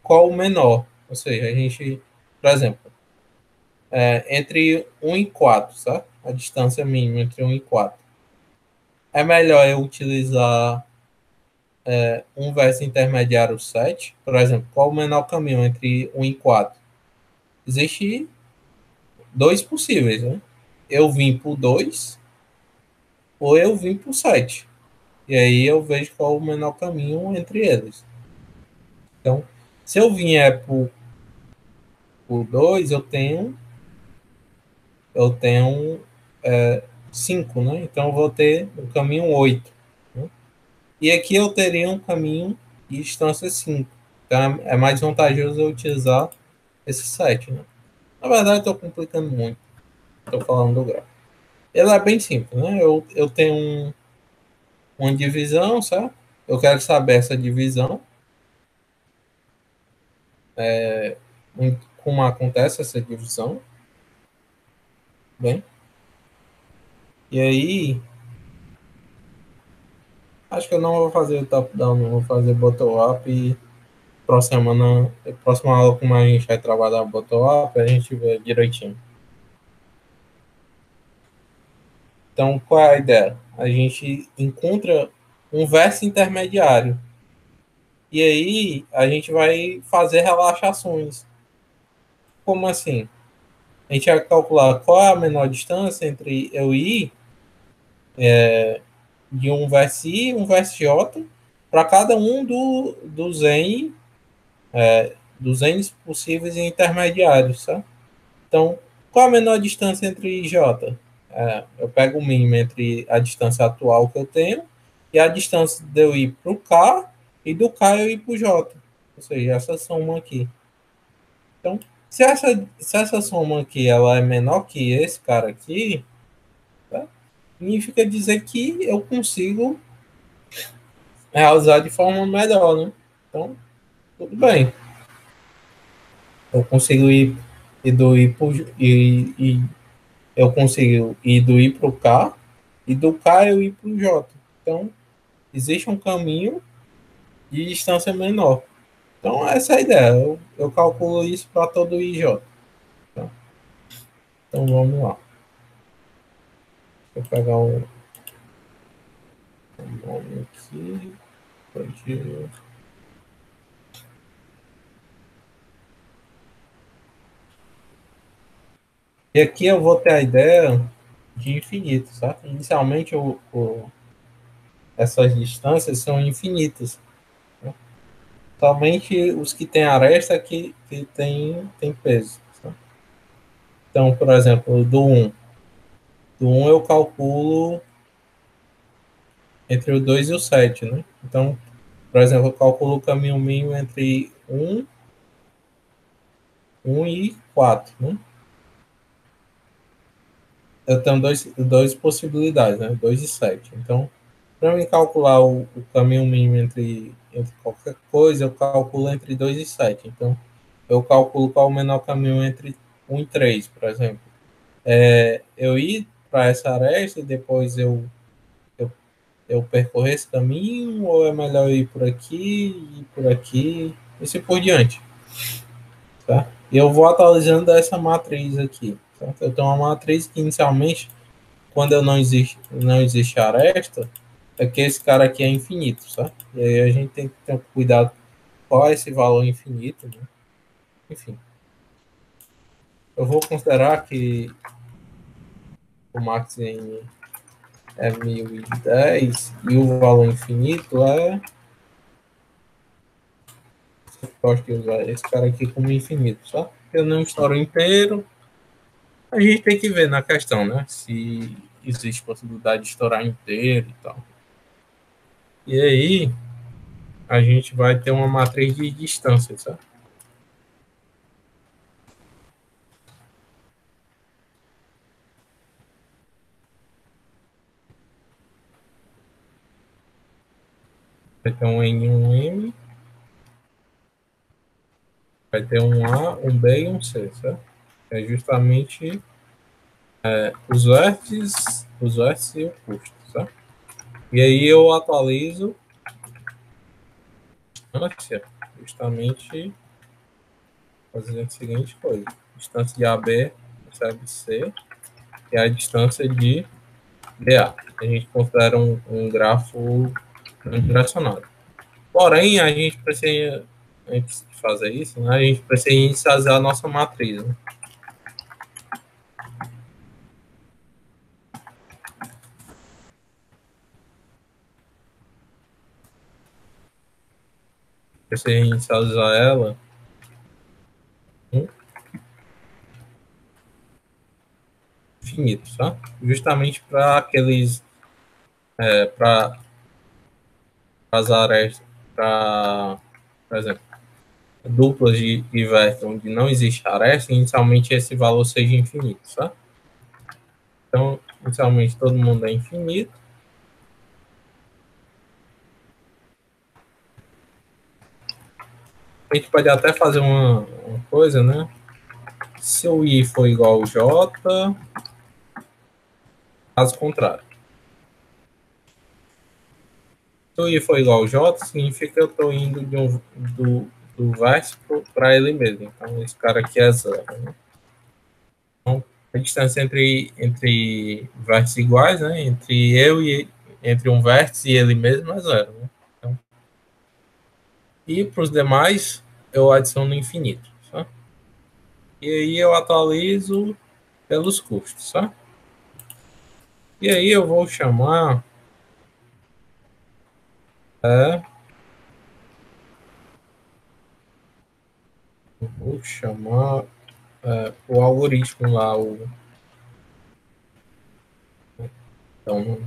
qual o menor. Ou seja, a gente, por exemplo, entre um e 4, sabe? A distância mínima entre um e 4. É melhor eu utilizar um vértice intermediário 7, por exemplo, qual o menor caminho entre um e 4? Existem dois possíveis, né? Eu vim por 2 ou eu vim por 7. E aí eu vejo qual o menor caminho entre eles. Então, se eu vier por 2, eu tenho eu tenho 5, né? Então eu vou ter o caminho 8. Né? E aqui eu teria um caminho de distância 5. Então é mais vantajoso eu utilizar esse 7. Né? Na verdade, estou complicando muito. Estou falando do gráfico. Ele é bem simples. Né? Eu tenho uma divisão, certo? Eu quero saber essa divisão. Como acontece essa divisão. Bem, e aí, acho que eu não vou fazer top-down, não vou fazer bottom-up e próxima aula, como a gente vai trabalhar bottom-up, a gente vê direitinho. Então, qual é a ideia? A gente encontra um verso intermediário. E aí, a gente vai fazer relaxações. Como assim? A gente vai calcular qual é a menor distância entre eu ir de um verso I e um verso J para cada um dos N possíveis intermediários, tá? Então, qual a menor distância entre J? Eu pego o mínimo entre a distância atual que eu tenho e a distância de eu ir para o K e do K eu ir para o J. Ou seja, essa soma aqui. Então, se essa soma aqui ela é menor que esse cara aqui, tá? Significa dizer que eu consigo realizar de forma melhor, né? Então, tudo bem. Eu consigo ir do I pro, e eu consigo ir do I para o K e do K eu ir para o J. Então, existe um caminho de distância menor. Então, essa é a ideia. Eu calculo isso para todo IJ. Tá? Então, vamos lá. Vou pegar um nome aqui. Pode... E aqui eu vou ter a ideia de infinito, certo? Inicialmente, essas distâncias são infinitas. Né? Somente os que têm aresta que tem peso. Tá? Então, por exemplo, do um eu calculo entre o 2 e o 7, né? Então, por exemplo, eu calculo o caminho mínimo entre um e 4, né? Eu tenho dois possibilidades, né? 2 e 7. Então, para mim calcular o caminho mínimo entre qualquer coisa, eu calculo entre 2 e 7. Então, eu calculo qual o menor caminho entre um e 3, por exemplo. Eu ir para essa aresta e depois eu, eu percorrer esse caminho, ou é melhor ir por aqui, ir por aqui, e assim por diante. Tá? E eu vou atualizando essa matriz aqui. Tá? Eu tenho uma matriz que inicialmente, quando eu não existe aresta, é que esse cara aqui é infinito, certo? E aí a gente tem que ter cuidado qual é esse valor infinito, né? Enfim, eu vou considerar que o max n é 1010 e o valor infinito eu gosto de usar esse cara aqui como infinito, só eu não estouro inteiro. A gente tem que ver na questão, né? Se existe possibilidade de estourar inteiro e tal. E aí, a gente vai ter uma matriz de distância, sabe? Vai ter um N e um M, vai ter um A, um B e um C, certo? É justamente os vértices e o custo, certo? E aí eu atualizo distância justamente fazendo a seguinte coisa. Distância de AB recebe C e a distância de DA. A gente considera um grafo direcionado. Porém, a gente precisa, antes de fazer isso, né, a gente precisa inicializar a nossa matriz. Né? Precisa inicializar ela. infinitos, tá? Justamente para aqueles, para as áreas, para, por exemplo, duplas de vértice onde não existe aresta, inicialmente esse valor seja infinito, tá? Então, inicialmente todo mundo é infinito. A gente pode até fazer uma coisa, né? Se o I for igual ao J, caso contrário. Se o I for igual ao J, significa que eu estou indo do vértice para ele mesmo. Então, esse cara aqui é zero. Né? Então, a distância entre vértices iguais, né? Entre um vértice e ele mesmo é zero. Né? Então, e para os demais, eu adiciono infinito. Tá? E aí eu atualizo pelos custos. Tá? E aí eu vou chamar é, o algoritmo lá, então,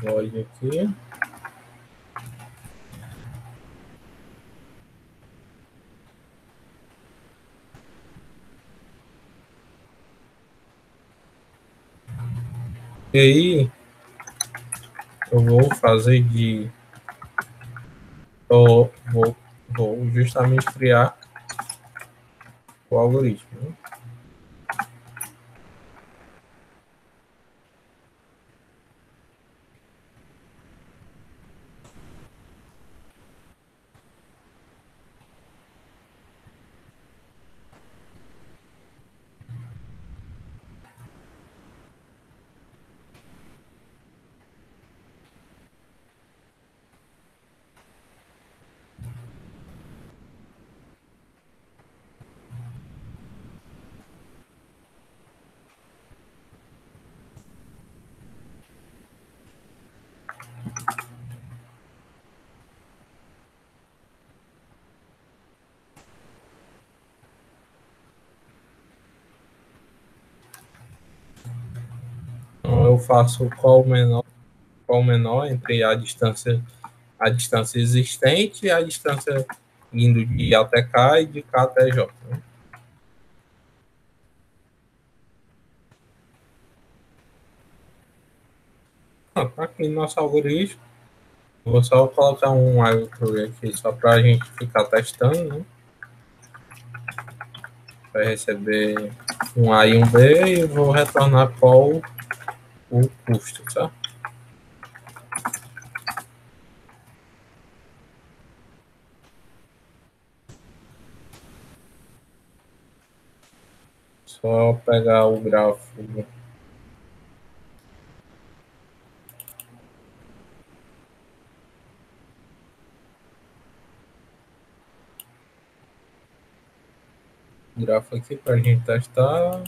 void aqui. E aí eu vou fazer de. Vou justamente criar o algoritmo. Né? Então eu faço qual menor entre a distância existente e a distância indo de I até K e de K até J. Né? Tá aqui no nosso algoritmo. Vou só colocar um arbitrary aqui só para a gente ficar testando, né? Vai receber um A e um B e vou retornar qual o custo, tá? Só pegar o gráfico. Grafo aqui para a gente testar.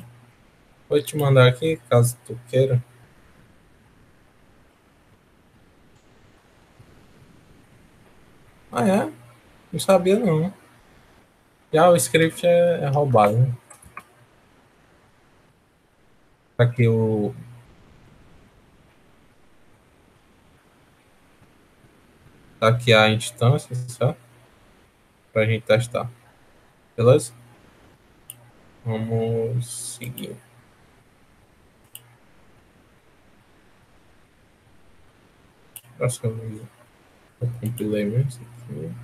Vou te mandar aqui, caso tu queira. Ah, é? Não sabia, não. Já o script é roubado, né? Tá aqui, tá aqui a instância, certo? Para a gente testar. Beleza? Vamos seguir. Acho que eu compilei mesmo isso aqui.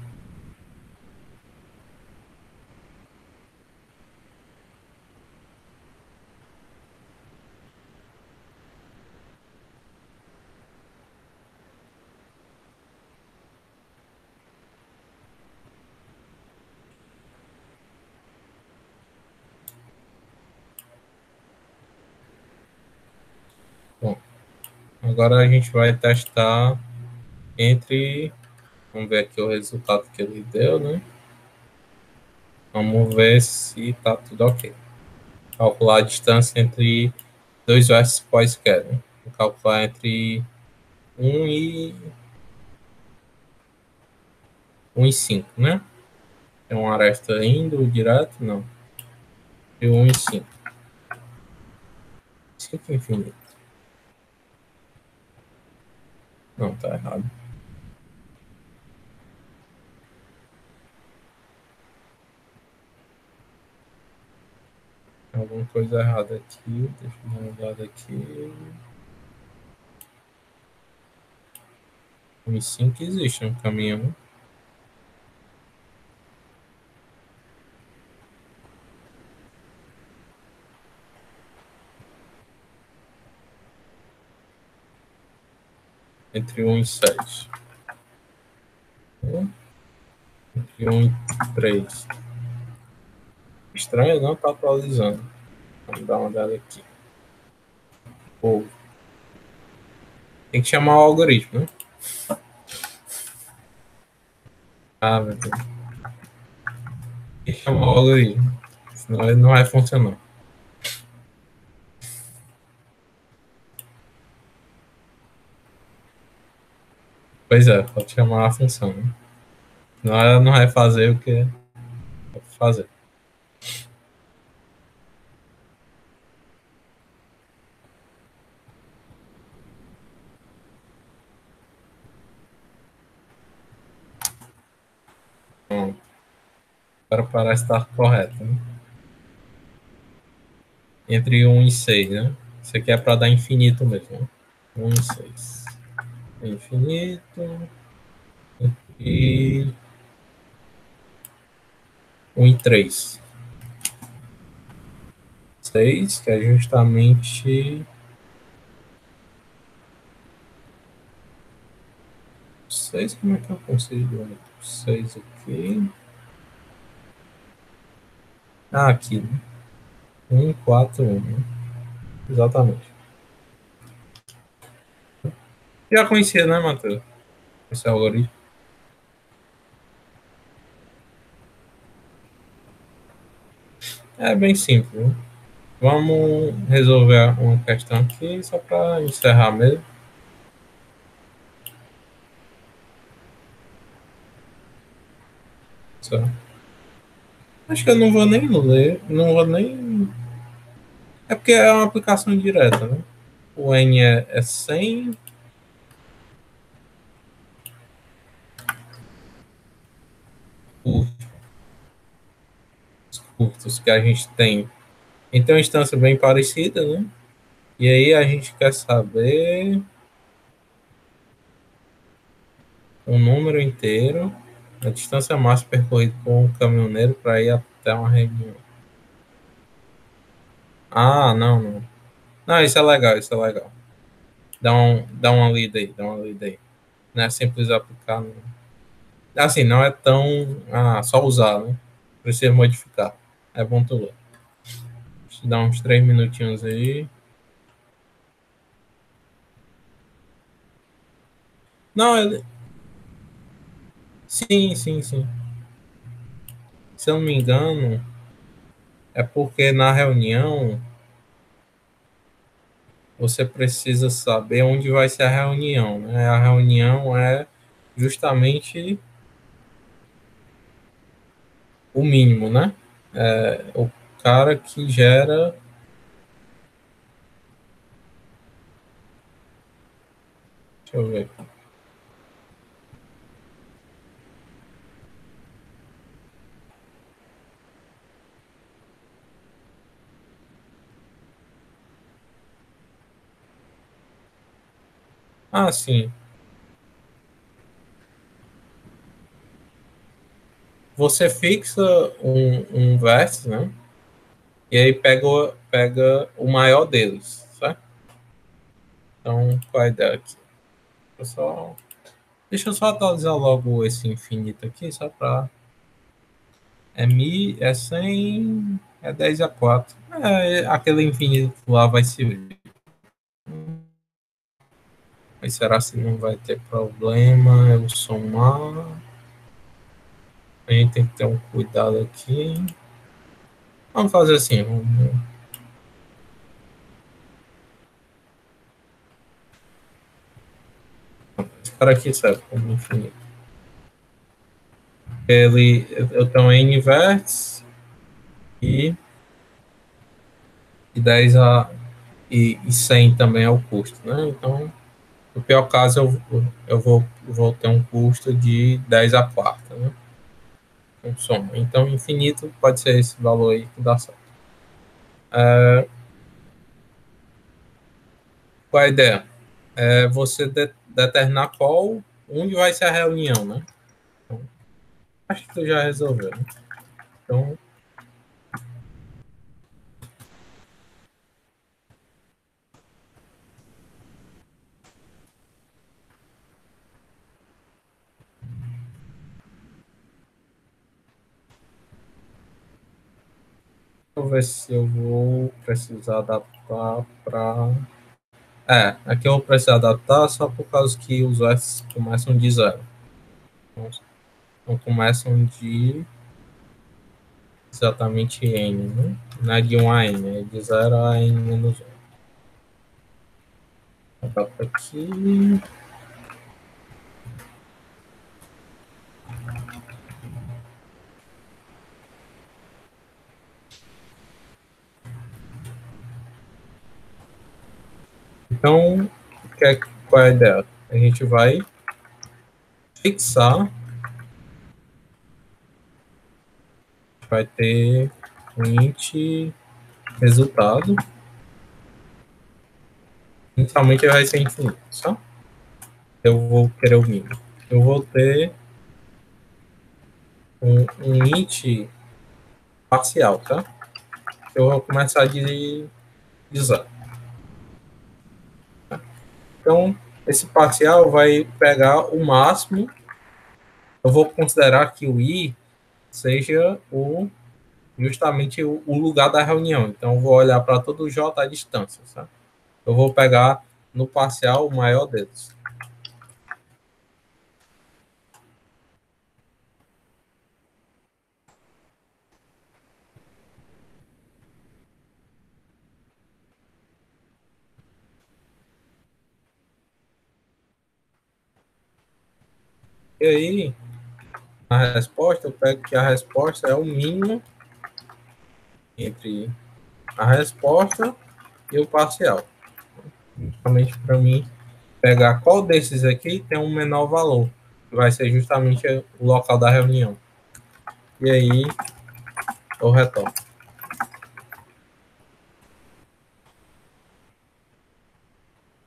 Bom, agora a gente vai testar entre. Vamos ver aqui o resultado que ele deu, né? Vamos ver se tá tudo ok. Calcular a distância entre dois vértices quaisquer, né? Vou calcular entre um e 1 e 5, né? É uma aresta indo direto? Não. E 1 e 5. 5 infinito. Não, tá errado. Tem alguma coisa errada aqui. Deixa eu dar uma olhada aqui. 1 e 5 existe um caminhão. Entre 1 e 7. Entre 1 e 3. Estranho, não tá atualizando. Vamos dar uma olhada aqui. Pô, tem que chamar o algoritmo, né? Ah, meu Deus. Tem que chamar o algoritmo. Senão ele não vai funcionar. Pois é, pode chamar a função, né? Senão ela não vai fazer o que é fazer. Bom, para parece estar correto, né? Entre 1 e 6, né? Isso aqui é para dar infinito mesmo, né? 1 e 6. Infinito e 1 e 3. 6, que é justamente 6. Como é que eu consigo 6 aqui? Ah, aqui, né? 1, 4, 1, né? Exatamente. Já conhecia, né, Matheus? Esse algoritmo. É bem simples, né? Vamos resolver uma questão aqui só para encerrar mesmo. Só. Acho que eu não vou nem ler, não vou nem. É porque é uma aplicação direta, né? O N é 100, os curtos que a gente tem. Então, uma instância bem parecida, né? E aí a gente quer saber um número inteiro, a distância máxima percorrida com um caminhoneiro para ir até uma reunião. Ah, não, não. Não, isso é legal, isso é legal. Dá uma lida aí, dá uma lida aí. Não é simples aplicar. Não. Assim, não é tão. Ah, só usar, né? Precisa modificar. É bom tu ler. Deixa eu dar uns 3 minutinhos aí. Não, ele. Sim, sim, sim. Se eu não me engano, é porque na reunião você precisa saber onde vai ser a reunião, né? A reunião é justamente o mínimo, né? É o cara que gera. Deixa eu ver. Ah, sim. Você fixa um vértice, né? E aí pega o maior deles, certo? Então, qual é a ideia aqui? Eu só, deixa eu só atualizar logo esse infinito aqui, só para. É 100, é 10 a 4. É, aquele infinito lá vai se ver. Mas será se não vai ter problema eu somar? A gente tem que ter um cuidado aqui. Vamos fazer assim. para que serve como infinito? Eu tenho n vértices e, e 10 e 100 também é o custo, né? Então, no pior caso, vou ter um custo de 10 a quarta, né? Com soma. Então, infinito pode ser esse valor aí que dá certo. Qual a ideia? É você determinar onde vai ser a reunião, né? Então, acho que tu já resolveu, né? Então, vou ver se eu vou precisar adaptar para. Aqui eu vou precisar adaptar só por causa que os vértices começam de zero. Então começam de exatamente n, né? Não é de 1 a n, é de 0 a n menos 1. Adapta aqui. Então, qual é a ideia? A gente vai fixar, vai ter um int resultado. Inicialmente vai ser infinito, tá? Eu vou querer o mínimo. Eu vou ter um int parcial, tá? Eu vou começar de zero. Então, esse parcial vai pegar o máximo. Eu vou considerar que o i seja justamente o lugar da reunião. Então, eu vou olhar para todo o j à distância, tá? Eu vou pegar no parcial o maior deles. E aí, a resposta, eu pego que a resposta é o mínimo entre a resposta e o parcial. Justamente para mim pegar qual desses aqui tem um menor valor, que vai ser justamente o local da reunião. E aí eu retorno.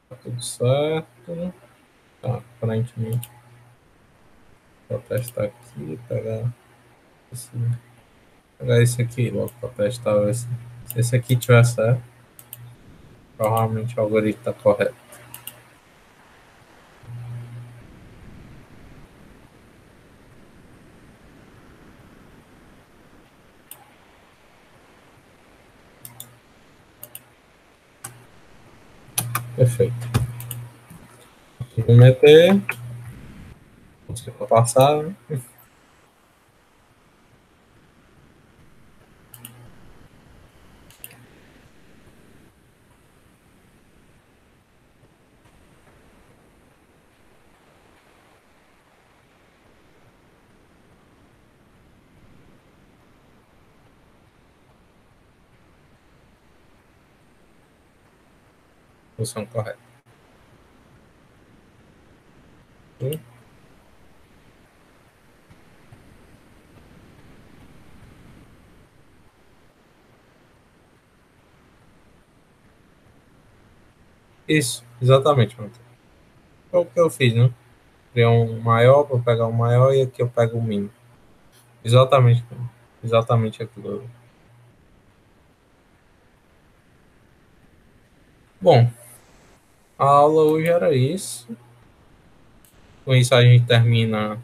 Tá tudo certo. Tá, aparentemente. Vou testar aqui, esse, pegar esse aqui logo para testar. Se esse aqui tiver certo, provavelmente o algoritmo está correto. Perfeito. Vou meter. Vou passar. Função correta. Isso, exatamente. É o que eu fiz, né? Criar um maior para pegar o maior e aqui eu pego o mínimo. Exatamente, exatamente aquilo. Bom, a aula hoje era isso. Com isso a gente termina